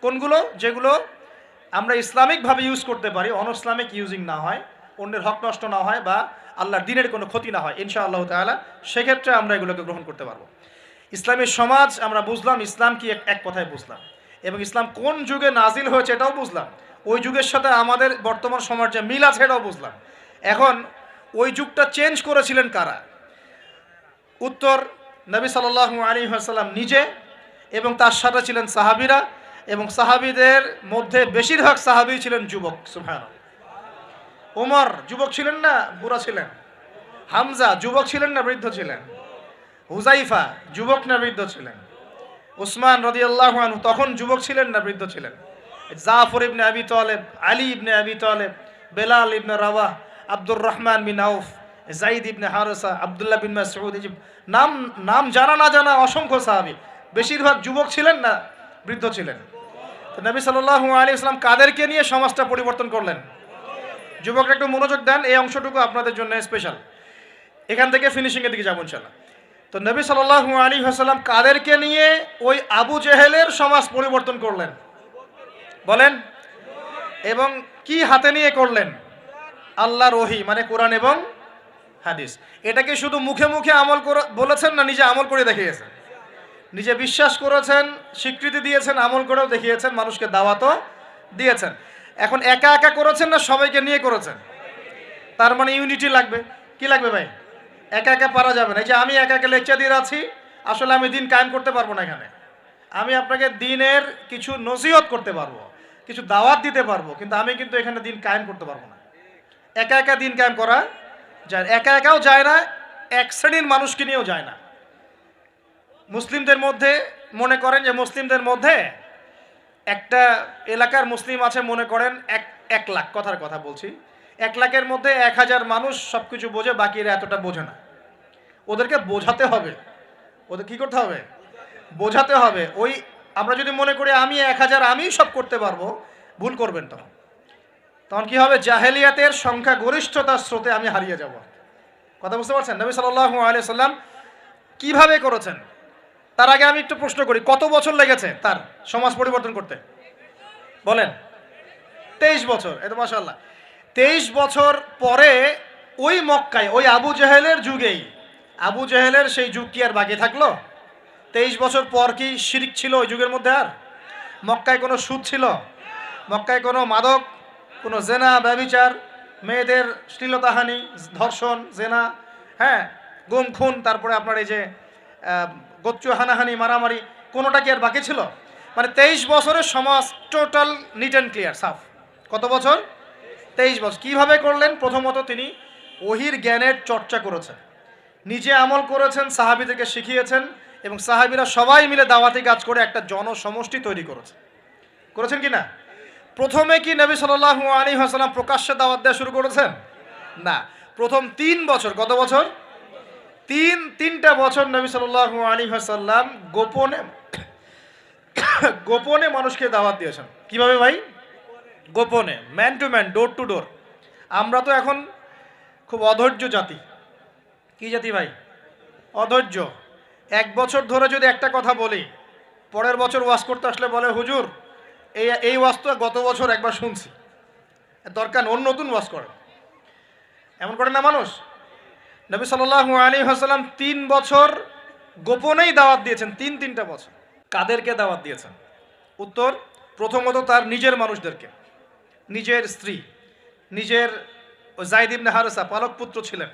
কোনগুলো? যেগুলো আমরা ইসলামিকভাবে ইউজ করতে পারি, অনইসলামিক ইউজিং না হয়, অন্যের হক নষ্ট না হয় বা আল্লাহর দ্বীনের কোনো ক্ষতি না হয় ইনশাআল্লাহ তাআলা, সেক্ষেত্রে আমরা এগুলোকে গ্রহণ করতে পারবো। ইসলামী সমাজ আমরা বুঝলাম, ইসলাম কি এক কথায় বুঝলাম, এবং ইসলাম কোন যুগে নাজিল হয়েছে এটাও বুঝলাম। ওই যুগের সাথে আমাদের বর্তমান সময়ের যে মিল আছে এটাও বুঝলাম। এখন ওই যুগটা চেঞ্জ করেছিলেন কারা? উত্তর, নবী সাল্লাল্লাহু আলাইহি ওয়াসাল্লাম নিজে, এবং তার সাথে ছিলেন সাহাবীরা, এবং সাহাবীদের মধ্যে বেশিরভাগ সাহাবী ছিলেন যুবক। সুবহানাল্লাহ। ওমর যুবক ছিলেন না বুড়া ছিলেন? হামজা যুবক ছিলেন না বৃদ্ধ ছিলেন? হুজাইফা যুবক না বৃদ্ধ ছিলেন? উসমান রাদিয়াল্লাহু আনহু তখন যুবক ছিলেন না বৃদ্ধ ছিলেন? জাফর ইবনে আবি তালেব, আলী ইবনে আবি তালেব, বেলাল ইবনে রাওয়াহ, আব্দুর রহমান বিন আউফ, যায়েদ ইবনে হারেসা, আব্দুল্লাহ বিন মাসউদ, এই যে নাম নাম জানা না জানা অসংখ্য সাহাবী, বেশিরভাগ যুবক ছিলেন না বৃদ্ধ ছিলেন। তো নবী সাল্লাল্লাহু আলাইহি ওয়াসাল্লাম কাদেরকে নিয়ে সমাজটা পরিবর্তন করলেন? যুবকরা একটু মনোযোগ দেন, এই অংশটুকু আপনাদের জন্য স্পেশাল। এখান থেকে ফিনিশিংয়ের দিকে যাবো ইনশাআল্লাহ। তো নবী সাল্লাল্লাহু আলাইহি ওয়াসাল্লাম কাদেরকে নিয়ে ওই আবু জেহেলের সমাজ পরিবর্তন করলেন বলেন? এবং কি হাতে নিয়ে করলেন? আল্লাহর ওহী, মানে কোরআন এবং হাদিস। এটাকে শুধু মুখে মুখে আমল করে বলেছেন না, নিজে আমল করে দেখিয়েছেন? নিজে বিশ্বাস করেছেন, স্বীকৃতি দিয়েছেন, আমল করেও দেখিয়েছেন, মানুষকে দাওয়াতও দিয়েছেন। এখন একা একা করেছেন না সবাইকে নিয়ে করেছেন? তার মানে ইউনিটি লাগবে। কি লাগবে ভাই? একা একা পারা যাবে না। এই যে আমি একা একা লেকচার দিয়ে যাচ্ছি, আসলে আমি দিন কায়েম করতে পারবো না। এখানে আমি আপনাকে দিনের কিছু নসিহত করতে পারবো, কিছু দাওয়াত দিতে পারবো, কিন্তু আমি কিন্তু এখানে দিন কায়েম করতে পারবো না। একা একা দিন কায়েম করা যায়, একা একাও যায় না, এক শ্রেণীর মানুষকে নিয়েও যায় না। মুসলিমদের মধ্যে মনে করেন যে মুসলিমদের মধ্যে একটা এলাকার মুসলিম আছে, মনে করেন 1 লাখ, কথার কথা বলছি, 1 লাখের মধ্যে 1000 মানুষ সব কিছু বোঝে, বাকিরা এতটা বোঝে না। ওদেরকে বোঝাতে হবে। ওদের কি করতে হবে? বোঝাতে হবে। ওই আমরা যদি মনে করি আমি 1000 আমি সব করতে পারবো, ভুল করবেন। তখন কি হবে? জাহেলিয়াতের সংখ্যা গরিষ্ঠতার স্রোতে আমি হারিয়ে যাব। কথা বুঝতে পারছেন? নবী সাল্লাল্লাহু আলাইহি সাল্লাম কিভাবে করেছেন? তার আগে আমি একটু প্রশ্ন করি, কত বছর লেগেছে তার সমাজ পরিবর্তন করতে? বলেন। 23 বছর। এই তো মাশাআল্লাহ। 23 বছর পরে ওই মক্কায়, ওই আবু জেহেলের যুগেই, আবু জেহেলের সেই যুগ কি আর বাকি থাকলো? 23 বছর পর কি শিরক ছিল ওই যুগের মধ্যে? আর মক্কায় কোনো সুদ ছিল? মক্কায় কোনো মাদক, কোনো জেনা, ব্যভিচার, মেয়েদের শ্লীলতাহানি, ধর্ষণ, জেনা, হ্যাঁ, গুম খুন, তারপরে আপনার এই যে গোচ্চ হানাহানি, মারামারি, কোনোটা কি আর বাকি ছিল? মানে 23 বছরের সমাজ টোটাল নিট অ্যান্ড ক্লিয়ার, সাফ। কত বছর? 23 বছর। কিভাবে করলেন? প্রথমত তিনি ওহির জ্ঞানের চর্চা করেছেন, নিজে আমল করেছেন, সাহাবীদেরকে শিখিয়েছেন, এবং সাহাবীরা সবাই মিলে দাওয়াতি কাজ করে একটা জনসমষ্টি তৈরি করেছেন কি না? প্রথমে কি নবী সাল্লাল্লাহু আলাইহি ওয়াসাল্লাম প্রকাশ্যে দাওয়াত দেওয়া শুরু করেছেন? না। প্রথম 3 বছর, কত বছর? তিনটা বছর নবী সাল্লাল্লাহু আলাইহি ওয়াসাল্লাম গোপনে মানুষকে দাওয়াত দিয়েছেন। কিভাবে ভাই? গোপনে, man to man, door to door. আমরা তো এখন খুব অধৈর্য জাতি। কি জাতি ভাই? অধৈর্য। 1 বছর ধরে যদি একটা কথা বলি, পরের বছর ওয়াজ করতে আসলে বলে হুজুর এই ওয়াজ তো গত বছর একবার শুনছি, দরকার ওর নতুন ওয়াজ করে। এমন করে না মানুষ? নবী সাল্লাল্লাহু আলাইহি ওয়াসাল্লাম 3 বছর গোপনেই দাওয়াত দিয়েছেন। তিনটা বছর। কাদেরকে দাওয়াত দিয়েছেন? উত্তর, প্রথমত তার নিজের মানুষদেরকে, নিজের স্ত্রী, নিজের যায়েদ ইবনে হারেসা পালক পুত্র ছিলেন,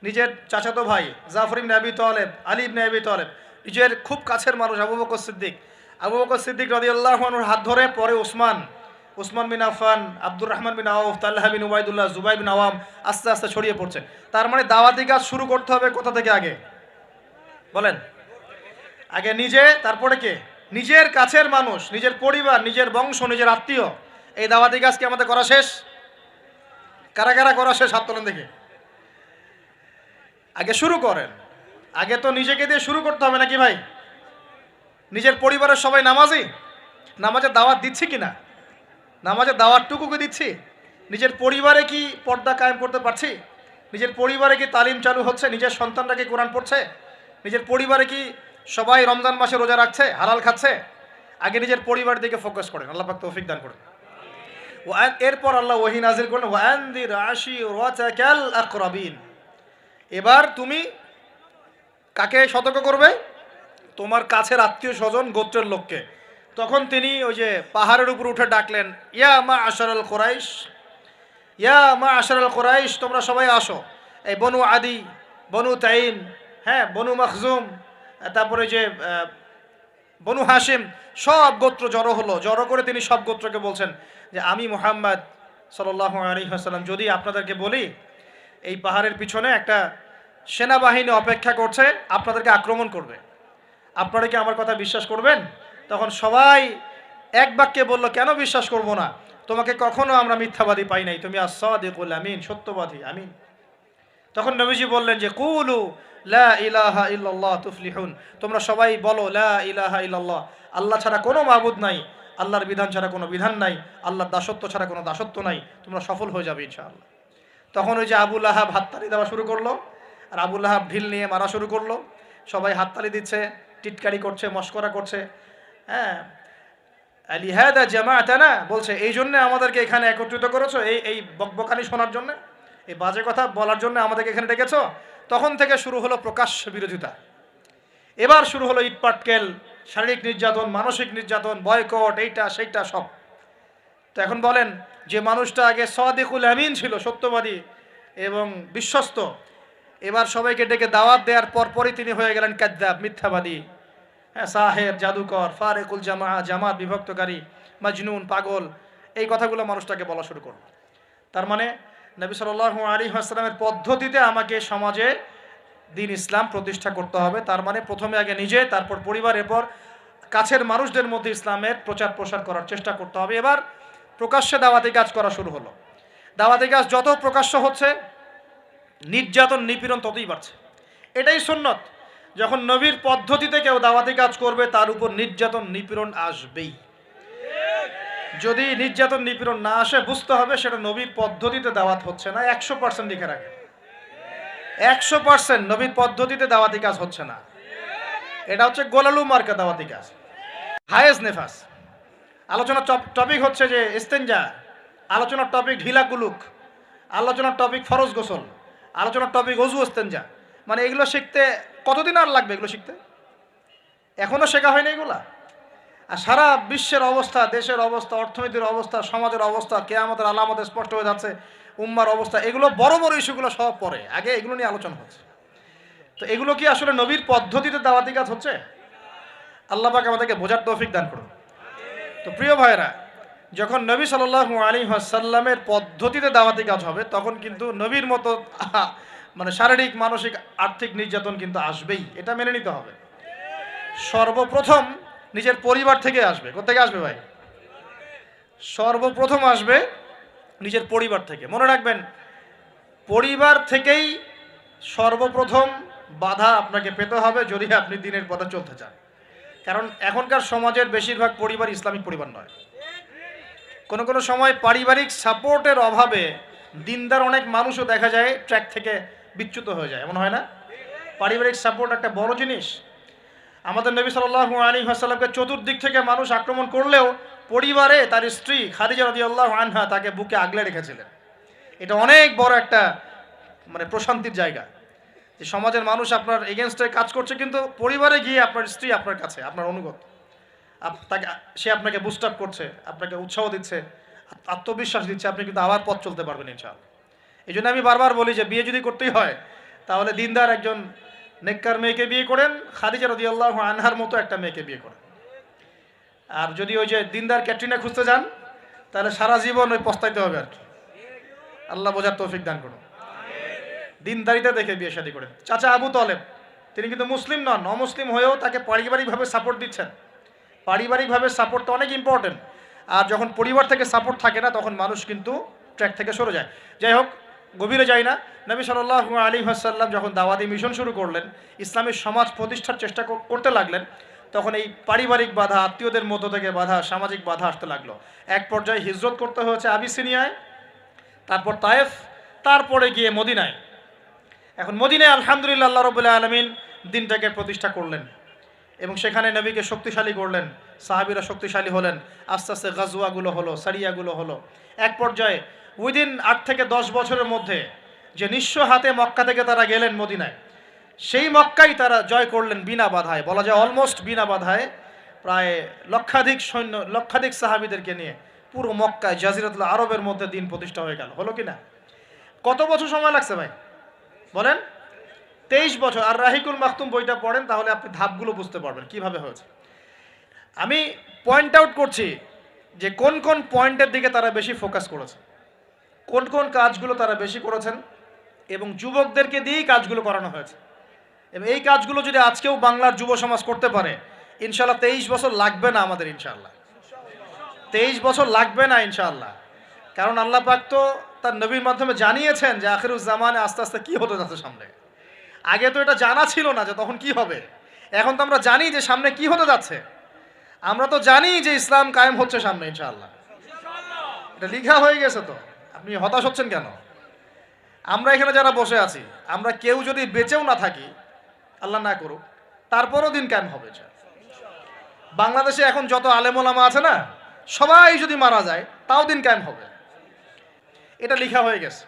নিজের চাচাতো ভাই জাফর ইবনে আবি তালেব, আলী ইবনে আবি তালেব, নিজের খুব কাছের মানুষ আবু বকর সিদ্দিক রাদিয়াল্লাহু আনহুর হাত ধরে, পরে উসমান বিন আফফান, আব্দুর রহমান বিন আউফ, তালহা বিন উবাইদুল্লাহ, জুবাইর বিন আওয়াম, আস্তে আস্তে ছড়িয়ে পড়ছে। তার মানে দাওয়াতি কাজ শুরু করতে হবে কোথা থেকে? আগে বলেন। আগে নিজে, তারপরে কে? নিজের কাছের মানুষ, নিজের পরিবার, নিজের বংশ, নিজের আত্মীয়। এই দাওয়াতি কাজ কি আমাদের করা শেষ? কারা কারা করা শেষ? হাত তোলেন দেখি। আগে শুরু করেন। আগে তো নিজেকে দিয়ে শুরু করতে হবে নাকি ভাই? নিজের পরিবারের সবাই নামাজি, নামাজের দাওয়াত দিচ্ছি কিনা? নামাজের দাওয়াতটুকু কি দিচ্ছি? নিজের পরিবারে কি পর্দা কায়েম করতে পারছি? নিজের পরিবারে কি তালিম চালু হচ্ছে? নিজের সন্তানরা কি কোরআন পড়ছে? নিজের পরিবারে কি সবাই রমজান মাসে রোজা রাখছে, হালাল খাচ্ছে? আগে নিজের পরিবার দিকে ফোকাস করেন। আল্লাহ পাক তৌফিক দান করেন। এরপর আল্লাহ ওহী নাযিল করলেন, ওয়ানদির আশিরাতাকাল আকরাবিন। এবার তুমি কাকে সতর্ক করবে? তোমার কাছের আত্মীয় স্বজন, গোত্রের লোককে। তখন তিনি ওই যে পাহাড়ের উপর উঠে ডাকলেন, ইয়া মা'আশারাল কুরাইশ, ইয়া মা'আশারাল কুরাইশ, তোমরা সবাই আসো। এই বনু আদি, বনু তাইম, হ্যাঁ, বনু মখজুম, তারপরে যে বনু হাশিম, সব গোত্র জড়ো হলো। জড়ো করে তিনি সব গোত্রকে বলছেন যে আমি মুহাম্মদ সাল্লাল্লাহু আলাইহি ওয়াসাল্লাম যদি আপনাদেরকে বলি এই পাহাড়ের পিছনে একটা সেনাবাহিনী অপেক্ষা করছে, আপনাদেরকে আক্রমণ করবে, আপনারা কি আমার কথা বিশ্বাস করবেন? তখন সবাই এক বাক্যে বলল, কেন বিশ্বাস করব না? তোমাকে কখনো আমরা মিথ্যাবাদী পাই নাই, তুমি আস-সাদিকুল আমিন, সত্যবাদী আমিন। তখন নবীজি বললেন যে কুলু লা ইলাহা ইল্লাল্লাহ তুফলিহুন, তোমরা সবাই বলো লা ইলাহা ইল্লাল্লাহ, আল্লাহ ছাড়া কোনো মাবুদ নাই, আল্লাহর বিধান ছাড়া কোনো বিধান নাই, আল্লাহর দাসত্ব ছাড়া কোনো দাসত্ব নাই, তোমরা সফল হয়ে যাবে ইনশাআল্লাহ। তখন ওই যে আবু লাহাব হাততালি দেওয়া শুরু করলো, আর আবু লাহাব ঢিল নিয়ে মারা শুরু করলো। সবাই হাততালি দিচ্ছে, টিটকারি করছে, মস্করা করছে। হ্যাঁ, লিহাদা জামাআতানা, বলছে এই জন্য আমাদেরকে এখানে একত্রিত করেছো, এই বকবকানি শোনার জন্য, এই বাজে কথা বলার জন্য আমাদেরকে এখানে ডেকেছো। তখন থেকে শুরু হলো প্রকাশ্য বিরোধিতা। এবার শুরু হলো ইটপাটকেল, শারীরিক নির্যাতন, মানসিক নির্যাতন, বয়কট, এইটা সেইটা সব। তো এখন বলেন, যে মানুষটা আগে সাদিকুল আমিন ছিল, সত্যবাদী এবং বিশ্বস্ত, এবার সবাইকে ডেকে দাওয়াত দেওয়ার পরপরই তিনি হয়ে গেলেন কাযযাব, মিথ্যাবাদী, হ্যাঁ, সাহের, জাদুকর, ফারেকুল জামাত বিভক্তকারী, মাজনুন, পাগল, এই কথাগুলো মানুষটাকে বলা শুরু করল। তার মানে নবী সাল্লাল্লাহু আলাইহি ওয়াসাল্লামের পদ্ধতিতে আমাকে সমাজে দিন ইসলাম প্রতিষ্ঠা করতে হবে। তার মানে প্রথমে আগে নিজে, তারপর পরিবার, এরপর কাছের মানুষদের মধ্যে ইসলামের প্রচার প্রসার করার চেষ্টা করতে হবে। এবার প্রকাশ্যে দাওয়াতি কাজ করা শুরু হলো। দাওয়াতি কাজ যত প্রকাশ্য হচ্ছে, নির্যাতন নিপীড়ন ততই বাড়ছে। এটাই সুন্নত, যখন নবীর পদ্ধতিতে কেউ দাওয়াতি কাজ করবে তার উপর নির্যাতন নিপীড়ন আসবেই। যদি নির্যাতন নিপীড়ন না আসে, বুঝতে হবে সেটা নবীর পদ্ধতিতে দাওয়াত হচ্ছে না। 100% লিখে রাখে, 100% নবীর পদ্ধতিতে দাওয়াতি কাজ হচ্ছে না। এটা হচ্ছে গোলালু মার্কা দাওয়াতি কাজ, হায়েস নেফাস। আলোচনার টপিক হচ্ছে যে ইস্তেঞ্জা, আলোচনার টপিক ঢিলা কুলুক, আলোচনার টপিক ফরজ গোসল, আলোচনার টপিক ওযু ইস্তেঞ্জা। মানে এগুলো শিখতে কতদিন আর লাগবে? এগুলো শিখতে এখনো শেখা হয়নি এগুলা। আর সারা বিশ্বের অবস্থা, দেশের অবস্থা, অর্থনীতির অবস্থা, সমাজের অবস্থা, কিয়ামতের আলামতে স্পষ্ট হয়ে যাচ্ছে, উম্মার অবস্থা, এগুলো বড় বড় ইস্যুগুলো সব পরে, আগে এগুলো নিয়ে আলোচনা হচ্ছে। তো এগুলো কি আসলে নবীর পদ্ধতিতে দাওয়াতি কাজ হচ্ছে? আল্লাহ পাক আমাদেরকে বোঝার তৌফিক দান করুন। তো প্রিয় ভাইরা, যখন নবী সাল্লাল্লাহু আলাইহি ওয়াসাল্লামের পদ্ধতিতে দাওয়াতি কাজ হবে, তখন কিন্তু নবীর মতো মানে শারীরিক, মানসিক, আর্থিক নির্যাতন কিন্তু আসবেই। এটা মেনে নিতে হবে। সর্বপ্রথম নিজের পরিবার থেকে আসবে। কোথা থেকে আসবে ভাই? সর্বপ্রথম আসবে নিজের পরিবার থেকে। মনে রাখবেন, পরিবার থেকেই সর্বপ্রথম বাধা আপনাকে পেতে হবে যদি আপনি দিনের পথে চলতে চান। কারণ এখনকার সমাজের বেশিরভাগ পরিবার ইসলামিক পরিবার নয়। কোনো কোনো সময় পারিবারিক সাপোর্টের অভাবে দিনদার অনেক মানুষও দেখা যায় ট্র্যাক থেকে বিচ্যুত হয়ে যায়। এমন হয় না? পারিবারিক সাপোর্ট একটা বড় জিনিস। আমাদের নবী সাল্লাল্লাহু আলাইহি ওয়াসাল্লামকে চতুর্দিক থেকে মানুষ আক্রমণ করলেও পরিবারে তার স্ত্রী খাদিজা রাদিয়াল্লাহু আনহা তাকে বুকে আগলে রেখেছিলেন। এটা অনেক বড় একটা মানে প্রশান্তির জায়গা, যে সমাজের মানুষ আপনার এগেনস্টে কাজ করছে, কিন্তু পরিবারে গিয়ে আপনার স্ত্রী আপনার কাছে, আপনার অনুগত, তাকে, সে আপনাকে বুস্ট আপ করছে, আপনাকে উৎসাহ দিচ্ছে, আত্মবিশ্বাস দিচ্ছে, আপনি কিন্তু আবার পথ চলতে পারবেন ইনশাআল্লাহ। এই জন্য আমি বারবার বলি যে বিয়ে যদি করতেই হয়, তাহলে দিনদার একজন নেককার মেয়েকে বিয়ে করেন, খাদিজা রাদিয়াল্লাহু আনহার মতো একটা মেয়েকে বিয়ে করেন। আর যদি ওই যে দিনদার ক্যাটরিনা খুঁজতে যান, তাহলে সারা জীবন ওই পস্তাইতে হবে আর কি। আল্লাহ বোঝার তৌফিক দান করুন। দিনদারিতা দেখে বিয়ে শাদী করেন। চাচা আবু তালেব, তিনি কিন্তু মুসলিম নন, অমুসলিম হয়েও তাকে পারিবারিকভাবে সাপোর্ট দিচ্ছেন। পারিবারিকভাবে সাপোর্টটা অনেক ইম্পর্টেন্ট। আর যখন পরিবার থেকে সাপোর্ট থাকে না, তখন মানুষ কিন্তু ট্র্যাক থেকে সরে যায়। যাই হোক, গভীরে যাই না। নবী সাল্লাল্লাহু আলাইহি ওয়াসাল্লাম যখন দাওয়াতি মিশন শুরু করলেন, ইসলামী সমাজ প্রতিষ্ঠার চেষ্টা করতে লাগলেন, তখন এই পারিবারিক বাধা, আত্মীয়দের মধ্য থেকে বাধা, সামাজিক বাধা আসতে লাগলো। এক পর্যায়ে হিজরত করতে হয়েছে আবিসিনিয়ায়, তারপর তায়েফ, তারপরে গিয়ে মদিনায়। এখন মদিনায় আলহামদুলিল্লাহ আল্লাহ রাব্বুল আলামিন দিনটাকে প্রতিষ্ঠা করলেন এবং সেখানে নবীকে শক্তিশালী করলেন, সাহাবীরা শক্তিশালী হলেন, আস্তে আস্তে গাজওয়াগুলো হলো, সারিয়াগুলো হলো। এক পর্যায়ে উইদিন 8 থেকে 10 বছরের মধ্যে যে নিঃস্ব হাতে মক্কা থেকে তারা গেলেন মদিনায়, সেই মক্কাই তারা জয় করলেন বিনা বাধায়, বলা যায় অলমোস্ট বিনা বাধায়। প্রায় লক্ষাধিক সৈন্য, লক্ষাধিক সাহাবীদেরকে নিয়ে পুরো মক্কায়, জাজিরাতুল আরবের মধ্যে দিন প্রতিষ্ঠা হয়ে গেল। হলো কি না? কত বছর সময় লাগছে ভাই বলেন? 23 বছর। আর রাহিকুল মাকতুম বইটা পড়েন, তাহলে আপনি ধাপগুলো বুঝতে পারবেন কিভাবে হয়েছে। আমি পয়েন্ট আউট করছি যে কোন কোন পয়েন্টের দিকে তারা বেশি ফোকাস করেছে, কোন কোন কাজগুলো তারা বেশি করেছেন, এবং যুবকদেরকে দিয়েই কাজগুলো করানো হয়েছে। এবং এই কাজগুলো যদি আজকেও বাংলার যুব সমাজ করতে পারে, ইনশাআল্লাহ 23 বছর লাগবে না আমাদের, ইনশাআল্লাহ 23 বছর লাগবে না ইনশাআল্লাহ। কারণ আল্লাহ পাক তো তার নবীর মাধ্যমে জানিয়েছেন যে আখিরুজ জামানে আস্তে আস্তে কি হতে যাচ্ছে সামনে। আগে তো এটা জানা ছিল না যে তখন কি হবে, এখন তো আমরা জানি যে সামনে কি হতে যাচ্ছে। আমরা তো জানি যে ইসলাম কায়েম হচ্ছে সামনে ইনশাআল্লাহ, এটা লিখা হয়ে গেছে। তো আপনি হতাশ হচ্ছেন কেন? আমরা এখানে যারা বসে আছি, আমরা কেউ যদি বেঁচেও না থাকি, আল্লাহ না করুক, তারপরও দিন কায়েম হবে। বাংলাদেশে এখন যত আলেম ওলামা আছে না, সবাই যদি মারা যায় তাও দিন কায়েম হবে, এটা লিখা হয়ে গেছে।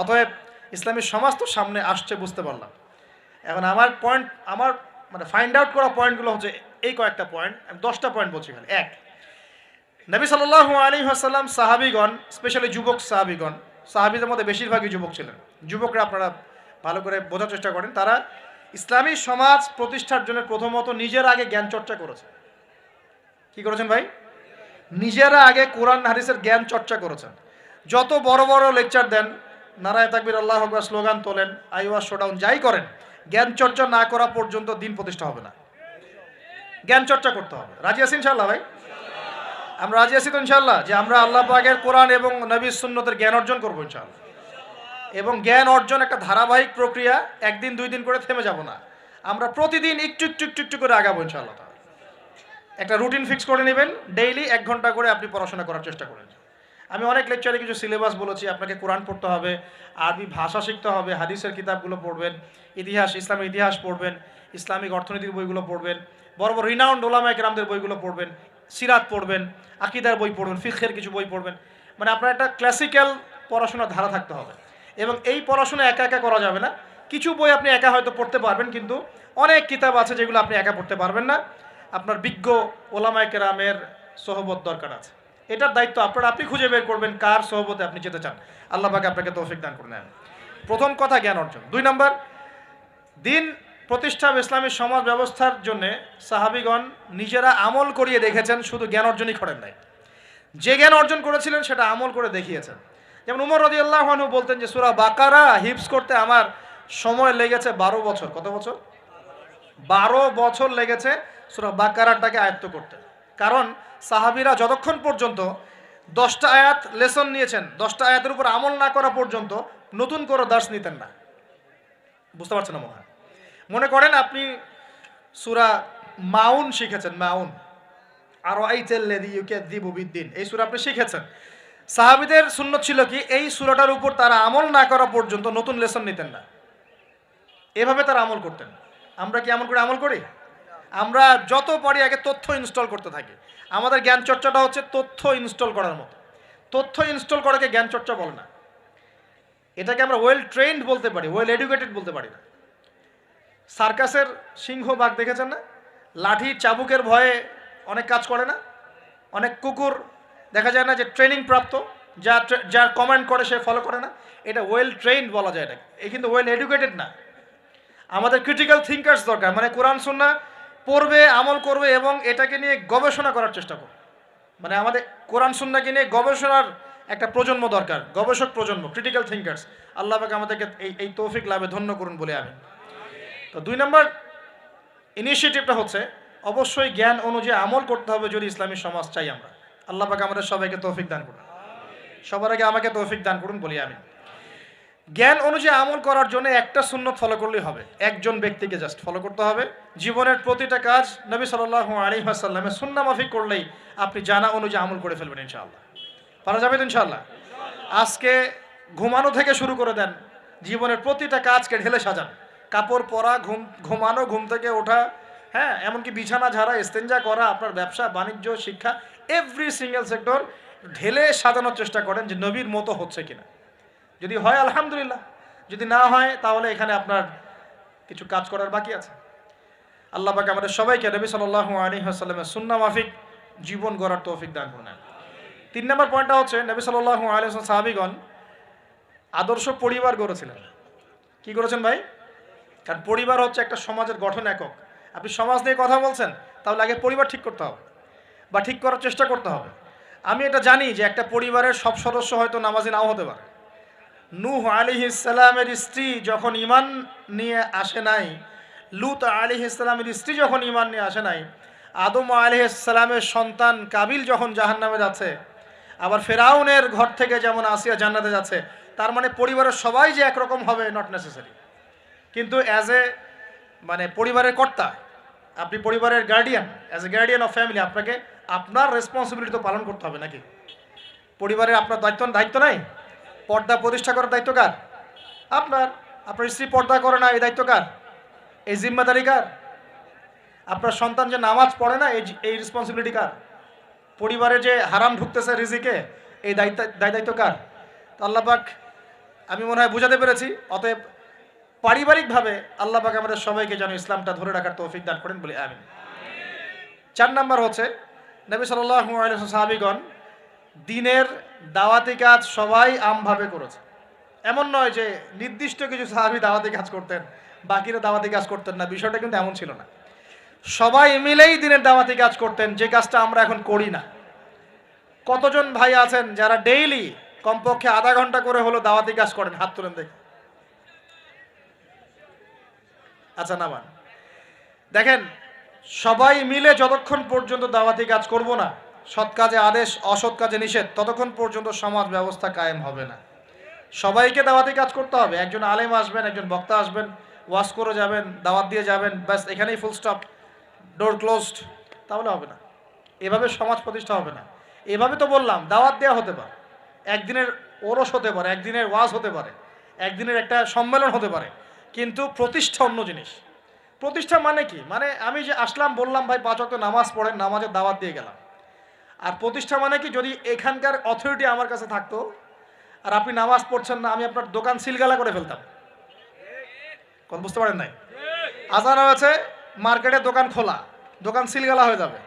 অতএব ইসলামী সমাজ তো সামনে আসছে, বুঝতে পারলাম। এখন আমার পয়েন্ট, আমার মানে ফাইন্ড আউট করা পয়েন্টগুলো হচ্ছে এই কয়েকটা পয়েন্ট। আমি 10টা পয়েন্ট বলছি খালি। এক, নবী সাল্লাল্লাহু আলাইহি ওয়াসাল্লাম সাহাবীগণ, স্পেশালি যুবক সাহাবীগণ, সাহাবীদের মধ্যে বেশিরভাগই যুবক ছিলেন, যুবকরা আপনারা ভালো করে বোঝার চেষ্টা করেন, তারা ইসলামী সমাজ প্রতিষ্ঠার জন্য প্রথমত নিজের আগে জ্ঞান চর্চা করেছে। কি করেছেন ভাই? নিজেরা আগে কোরআন হাদিসের জ্ঞান চর্চা করেছেন। যত বড় বড় লেকচার দেন, নারায়ে তাকবীর, আল্লাহু আকবার স্লোগান তোলেন, আইওয়াজ শোডাউন যাই করেন, জ্ঞান চর্চা না করা পর্যন্ত দিন প্রতিষ্ঠা হবে না। জ্ঞান চর্চা করতে হবে। রাজি আছি ইনশাআল্লাহ ভাই? আমরা রাজি আছি তো ইনশাআল্লাহ যে আমরা আল্লাহ পাকের কোরআন এবং নবীর সুন্নতের জ্ঞান অর্জন করবো ইনশাআল্লাহ। এবং জ্ঞান অর্জন একটা ধারাবাহিক প্রক্রিয়া, একদিন দুই দিন করে থেমে যাব না, আমরা প্রতিদিন একটু একটু একটু একটু করে আগাবো ইনশাআল্লাহ। একটা রুটিন ফিক্স করে নেবেন, ডেইলি 1 ঘন্টা করে আপনি পড়াশোনা করার চেষ্টা করেন। আমি অনেক লেকচারে কিছু সিলেবাস বলেছি, আপনাকে কোরআন পড়তে হবে, আরবি ভাষা শিখতে হবে, হাদিসের কিতাবগুলো পড়বেন, ইতিহাস, ইসলামের ইতিহাস পড়বেন, ইসলামিক অর্থনীতির বইগুলো পড়বেন, বড় বড় রিনাউন্ড ওলামায়ে কেরামদের বইগুলো পড়বেন, সিরাত পড়বেন, আকীদার বই পড়বেন, ফিকহের কিছু বই পড়বেন। মানে আপনার একটা ক্লাসিক্যাল পড়াশোনার ধারা থাকতে হবে। এবং এই পড়াশোনা একা একা করা যাবে না। কিছু বই আপনি একা হয়তো পড়তে পারবেন, কিন্তু অনেক কিতাব আছে যেগুলো আপনি একা পড়তে পারবেন না। আপনার বিজ্ঞ ওলামায়ে কেরামের সোহবত দরকার আছে। এটার দায়িত্ব আপনার, আপনি খুঁজে বের করবেন কার সোহবতে আপনি যেতে চান। আল্লাহ পাক আপনাকে তৌফিক দান করুন। প্রথম কথা জ্ঞান অর্জন। 2 নম্বর, দিন প্রতিষ্ঠা ইসলামী সমাজ ব্যবস্থার জন্য সাহাবীগণ নিজেরা আমল করিয়ে দেখেছেন, শুধু জ্ঞান অর্জনই করেন নাই। যে জ্ঞান অর্জন করেছিলেন সেটা আমল করে দেখিয়েছেন। যেমন উমর রাদিয়াল্লাহু আনহু বলতেন যে সূরা বাকারা হিফজ করতে আমার সময় লেগেছে 12 বছর। কত বছর? 12 বছর লেগেছে সূরা বাকারাটাকে আয়ত্ত করতে। কারণ সাহাবীরা যতক্ষণ পর্যন্ত 10টা আয়াত লেসন নিয়েছেন, 10টা আয়াতের উপর আমল না করা পর্যন্ত নতুন করে দার্স নিতেন না। বুঝতে পারছেন না মনে হয়? মনে করেন আপনি সূরা মাউন শিখেছেন, মাউন, আরাআইতাল্লাযী ইউকাযযিবু বিদ্দিন, এই সূরা আপনি শিখেছেন। সাহাবীদের সুন্নত ছিল কি, এই সূরাটার উপর তারা আমল না করা পর্যন্ত নতুন লেসন নিতেন না। এভাবে তারা আমল করতেন। আমরা কি এমন করে আমল করি? আমরা যত পারি আগে তথ্য ইনস্টল করতে থাকি। আমাদের জ্ঞান চর্চাটা হচ্ছে তথ্য ইনস্টল করার মতো। তথ্য ইনস্টল করাকে জ্ঞান চর্চা বলে না। এটাকে আমরা ওয়েল ট্রেন্ড বলতে পারি, ওয়েল এডুকেটেড বলতে পারি না। সার্কাসের সিংহ বাঘ দেখেছেন না? লাঠি চাবুকের ভয়ে অনেক কাজ করে না? অনেক কুকুর দেখা যায় না যে ট্রেনিং প্রাপ্ত, যার কমান্ড করে সে ফলো করে না? এটা ওয়েল ট্রেন্ড বলা যায় এটাকে। এই কিন্তু ওয়েল এডুকেটেড না। আমাদের ক্রিটিক্যাল থিঙ্কার্স দরকার, মানে কোরআন সুন্নাহ পড়বে, আমল করবে এবং এটাকে নিয়ে গবেষণা করার চেষ্টা করবে। মানে আমাদের কোরআন সুন্নাহকে নিয়ে গবেষণার একটা প্রজন্ম দরকার, গবেষক প্রজন্ম, ক্রিটিক্যাল থিঙ্কার্স। আল্লাহ পাক আমাদেরকে এই তৌফিক লাভে ধন্য করুন বলে আমি। তো 2 নম্বর ইনিশিয়েটিভটা হচ্ছে অবশ্যই জ্ঞান অনুযায়ী আমল করতে হবে যদি ইসলামী সমাজ চাই আমরা। আল্লাহ পাক আমাদের সবাইকে তৌফিক দান করুন। সবার আগে আমাকে তৌফিক দান করুন বলি আমি। জ্ঞান অনুযায়ী আমল করার জন্য একটা সুন্নত ফলো করলেই হবে, একজন ব্যক্তিকে জাস্ট ফলো করতে হবে। জীবনের প্রতিটা কাজ নবী সাল্লাল্লাহু আলাইহি ওয়াসাল্লামের সুন্নাহ মাফিক করলেই আপনি জানা অনুযায়ী আমল করে ফেলবেন ইনশাআল্লাহ। পারা যাবে তো ইনশাআল্লাহ? আজকে ঘুমানো থেকে শুরু করে দেন, জীবনের প্রতিটা কাজকে ঢেলে সাজান। কাপড় পরা, ঘুমানো, ঘুম থেকে ওঠা, হ্যাঁ, এমনকি বিছানা ঝাড়া, ইস্তেঞ্জা করা, আপনার ব্যবসা বাণিজ্য, শিক্ষা, এভরি সিঙ্গেল সেক্টর ঢেলে সাজানোর চেষ্টা করেন যে নবীর মতো হচ্ছে কিনা। যদি হয় আলহামদুলিল্লাহ, যদি না হয় তাহলে এখানে আপনার কিছু কাজ করার বাকি আছে। আল্লাহ পাক আমাদের সবাইকে নবী সাল্লাল্লাহু আলাইহি ওয়াসাল্লামের সুন্নাহ মাফিক জীবন গড়ার তৌফিক দান করুন। 3 নম্বর পয়েন্টটা হচ্ছে নবী সাল্লাল্লাহু আলাইহি ওয়াসাল্লাম সাহাবীগণ আদর্শ পরিবার গড়েছিলেন। কি করেছেন ভাই? কারণ পরিবার হচ্ছে একটা সমাজের গঠন একক। আপনি সমাজ নিয়ে কথা বলছেন, তাহলে আগে পরিবার ঠিক করতে হবে বা ঠিক করার চেষ্টা করতে হবে। আমি এটা জানি যে একটা পরিবারের সব সদস্য হয়তো নামাজি নাও হতে পারে। নূহ আলাইহিস সালামের স্ত্রী যখন ঈমান নিয়ে আসে নাই, লূত আলাইহিস সালামের স্ত্রী যখন ঈমান নিয়ে আসে নাই, আদম আলাইহিস সালামের সন্তান কাবিল যখন জাহান্নামে যাচ্ছে, আবার ফেরাউনের ঘর থেকে যেমন আসিয়া জান্নাতে যাচ্ছে, তার মানে পরিবারের সবাই যে একরকম হবে নট নেসেসারি। কিন্তু অ্যাজ এ মানে পরিবারের কর্তা, আপনি পরিবারের guardian, as a guardian of family, আপনাকে আপনার রেসপন্সিবিলিটি তো পালন করতে হবে নাকি? পরিবারের আপনার দায়িত্ব নাই? পর্দা প্রতিষ্ঠা করার দায়িত্ব কার? আপনার। আপনার স্ত্রী পর্দা করে না, এই দায়িত্ব কার? এই জিম্মাদারি কার? আপনার সন্তান যে নামাজ পড়ে না, এই রেসপন্সিবিলিটি কার? পরিবারে যে হারাম ঢুকতেছে রিজিকে, এই দায়িত্ব কার? তো আল্লাহ পাক, আমি মনে হয় বুঝাতে পেরেছি। অতএব পারিবারিকভাবে আল্লাহ পাক আমাদের সবাইকে যেন ইসলামটা ধরে রাখার তৌফিক দান করেন বলি আমিন। 4 নাম্বার হচ্ছে, নবী সাল্লাল্লাহু আলাইহি ওয়াসাল্লাম সাহাবীগণ দিনের দাওয়াতি কাজ সবাই আমভাবে করেছে। এমন নয় যে নির্দিষ্ট কিছু সাহাবী দাওয়াতি কাজ করতেন, বাকিরা দাওয়াতি কাজ করতেন না, বিষয়টা কিন্তু এমন ছিল না। সবাই মিলেই দিনের দাওয়াতি কাজ করতেন, যে কাজটা আমরা এখন করি না। কতজন ভাই আছেন যারা ডেইলি কমপক্ষে আধা ঘন্টা করে হলো দাওয়াতি কাজ করেন? হাত তুলেন দেখি। আচ্ছা, নামান। দেখেন, সবাই মিলে যতক্ষণ পর্যন্ত দাওয়াতি কাজ করব না, সৎ কাজে আদেশ অসৎ কাজে নিষেধ, ততক্ষণ পর্যন্ত সমাজ ব্যবস্থা কায়েম হবে না। সবাইকে দাওয়াতি কাজ করতে হবে। একজন আলেম আসবেন, একজন বক্তা আসবেন, ওয়াজ করে যাবেন, দাওয়াত দিয়ে যাবেন, ব্যাস এখানেই ফুল স্টপ, ডোর ক্লোজড, তাহলে হবে না। এভাবে সমাজ প্রতিষ্ঠা হবে না। এভাবে তো বললাম, দাওয়াত দেওয়া হতে পারে, একদিনের ওরস হতে পারে, একদিনের ওয়াজ হতে পারে, একদিনের একটা সম্মেলন হতে পারে, কিন্তু প্রতিষ্ঠা অন্য জিনিস। প্রতিষ্ঠা মানে কি? মানে আমি যে আসলাম, বললাম ভাই 5 ওয়াক্ত নামাজ পড়েন, নামাজের দাওয়াত দিয়ে গেলাম। আর প্রতিষ্ঠা মানে কি? যদি এখানকার অথরিটি আমার কাছে থাকতো আর আপনি নামাজ পড়ছেন না, আমি আপনার দোকান সিলগালা করে ফেলতাম। কোন বুঝতে পারেন নাই? আজান হয়েছে, মার্কেটে দোকান খোলা, দোকান সিলগালা হয়ে যাবে,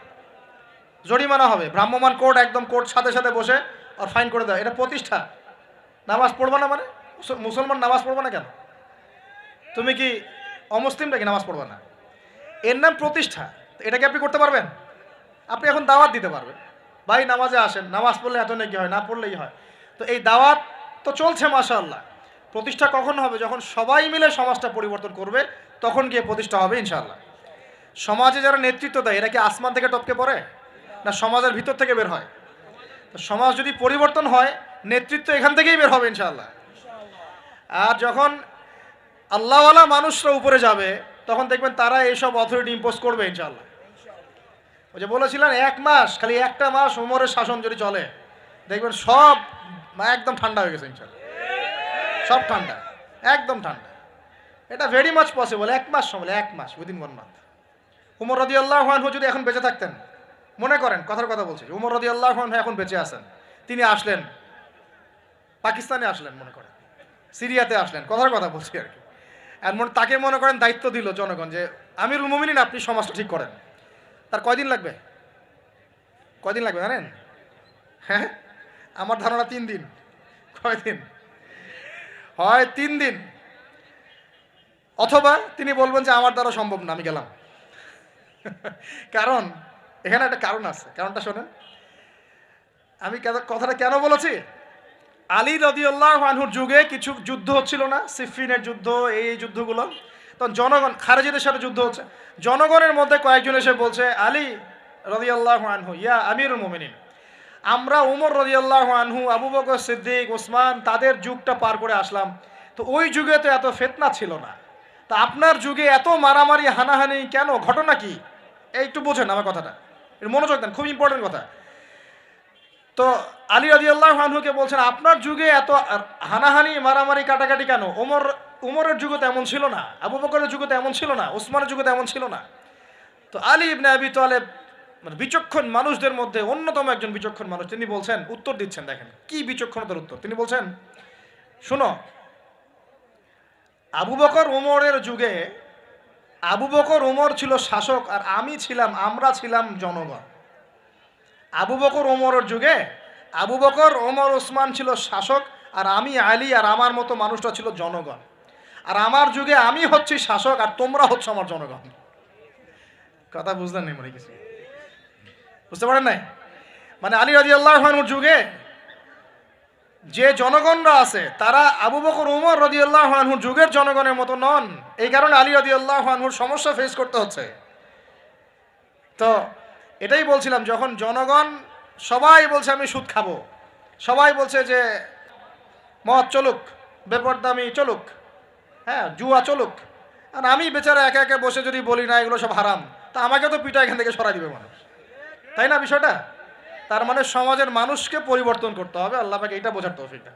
জরিমানা হবে, ভ্রাম্যমাণ কোর্ট, একদম কোর্ট সাথে সাথে বসে আর ফাইন করে দেয়। এটা প্রতিষ্ঠা? নামাজ পড়বা না মানে? মুসলমান নামাজ পড়বা না কেন? তুমি কি অমুসলিম নাকি নামাজ পড়বা না? এর নাম প্রতিষ্ঠা। এটাকে আপনি করতে পারবেন? আপনি এখন দাওয়াত দিতে পারবেন, ভাই নামাজে আসেন, নামাজ পড়লে এত নাকি হয়, না পড়লেই হয়। তো এই দাওয়াত তো চলছে মাশাআল্লাহ। প্রতিষ্ঠা কখন হবে? যখন সবাই মিলে সমাজটা পরিবর্তন করবে, তখন গিয়ে প্রতিষ্ঠা হবে ইনশাআল্লাহ। সমাজে যারা নেতৃত্ব দেয়, এরা কি আসমান থেকে টপকে পড়ে, না সমাজের ভিতর থেকে বের হয়? তো সমাজ যদি পরিবর্তন হয়, নেতৃত্ব এখান থেকেই বের হবে ইনশাআল্লাহ। আর যখন আল্লাহওয়ালা মানুষরা উপরে যাবে, তখন দেখবেন তারা এইসব অথরিটি ইম্পোজ করবে ইনশাআল্লাহ। ওই যে বলেছিলেন 1 মাস, খালি একটা মাস উমরের শাসন যদি চলে, দেখবেন সব একদম ঠান্ডা হয়ে গেছে ইনশাআল্লাহ। সব ঠান্ডা, একদম ঠান্ডা। এটা ভেরি মাচ পসিবল। 1 মাস সময়, 1 মাস, উইদিন 1 মান্থ। উমর রাদিয়াল্লাহু আনহু যদি এখন বেঁচে থাকতেন, মনে করেন কথার কথা বলছি, উমর রাদিয়াল্লাহু আনহু এখন বেঁচে আছেন, তিনি আসলেন পাকিস্তানে, আসলেন মনে করেন, সিরিয়াতে আসলেন, কথার কথা বলছি আর কি। আর তাকে মনে করেন দায়িত্ব দিল জনগণ যে আমিরুল মুমিনিন, আপনি সমাজটা ঠিক করেন। তার কয়দিন লাগবে? কয়দিন লাগবে জানেন? হ্যাঁ, আমার ধারণা 3 দিন। কয়দিন হয়? 3 দিন। অথবা তিনি বলবেন যে আমার দ্বারা সম্ভব না, আমি গেলাম। কারণ এখানে একটা কারণ আছে, কারণটা শোনেন। আমি কথাটা কেন বলেছি? আলী রাদিয়াল্লাহু আনহুর যুগে কিছু যুদ্ধ হচ্ছিল না, সিফিনের যুদ্ধ, এই যুদ্ধগুলো। তখন জনগণ, খারেজিদের সাথে যুদ্ধ হচ্ছে, জনগণের মধ্যে কয়েকজন এসে বলছে, আলী রাদিয়াল্লাহু আনহু ইয়া আমিরুল মুমিনিন, আমরা উমর রাদিয়াল্লাহু আনহু, আবু বকর সিদ্দিক, ওসমান, তাদের যুগটা পার করে আসলাম, তো ওই যুগে তো এত ফিতনা ছিল না, তা আপনার যুগে এত মারামারি হানাহানি কেন? ঘটনা কি? এই একটু বোঝেন আমার কথাটা, এর মনোযোগ দেন, খুব ইম্পর্টেন্ট কথা। তো আলী রাদিয়াল্লাহু আনহুকে বলছেন, আপনার যুগে এত হানাহানি মারামারি কাটাকাটি কেন? উমরের যুগে তো এমন ছিল না, আবু বকরের যুগে তো এমন ছিল না, ওসমানের যুগে তো এমন ছিল না। তো আলী ইবনে আবি তালেব, মানে বিচক্ষণ মানুষদের মধ্যে অন্যতম একজন বিচক্ষণ মানুষ, তিনি বলছেন, উত্তর দিচ্ছেন, দেখেন কি বিচক্ষণতার উত্তর। তিনি বলছেন, শুনো, আবু বকর উমরের যুগে আবু বকর উমর ছিল শাসক, আর আমরা ছিলাম জনগণ। আবু বকর ওমরের যুগে আবু বকর, ওমর, ওসমান ছিল শাসক, আর আমি আলী আর আমার মতো মানুষরা ছিল জনগণ। আর আমার যুগে আমি হচ্ছি শাসক, আর তোমরা হচ্ছে আমার জনগণ। কথা বুঝলেন নাই? মনে কিছু বুঝতে পারেন নাই? মানে আলী রাদিয়াল্লাহু আনহুর যুগে যে জনগণরা আছে, তারা আবু বকর, ওমর রাদিয়াল্লাহু আনহুর যুগের জনগণের মতো নন। এই কারণে আলী রাদিয়াল্লাহু আনহুর সমস্যা ফেস করতে হচ্ছে। তো এটাই বলছিলাম, যখন জনগণ সবাই বলছে আমি সুদ খাবো, সবাই বলছে যে মদ চলুক, বেপরদামি চলুক, হ্যাঁ জুয়া চলুক, আর আমি বেচারা একা একা বসে যদি বলি না এগুলো সব হারাম, তা আমাকে তো পিটা এখান থেকে সরাই দিবে মানুষ, তাই না বিষয়টা? তার মানে সমাজের মানুষকে পরিবর্তন করতে হবে, আল্লাহ পাকে এটা বোঝার তৌফিক দেন।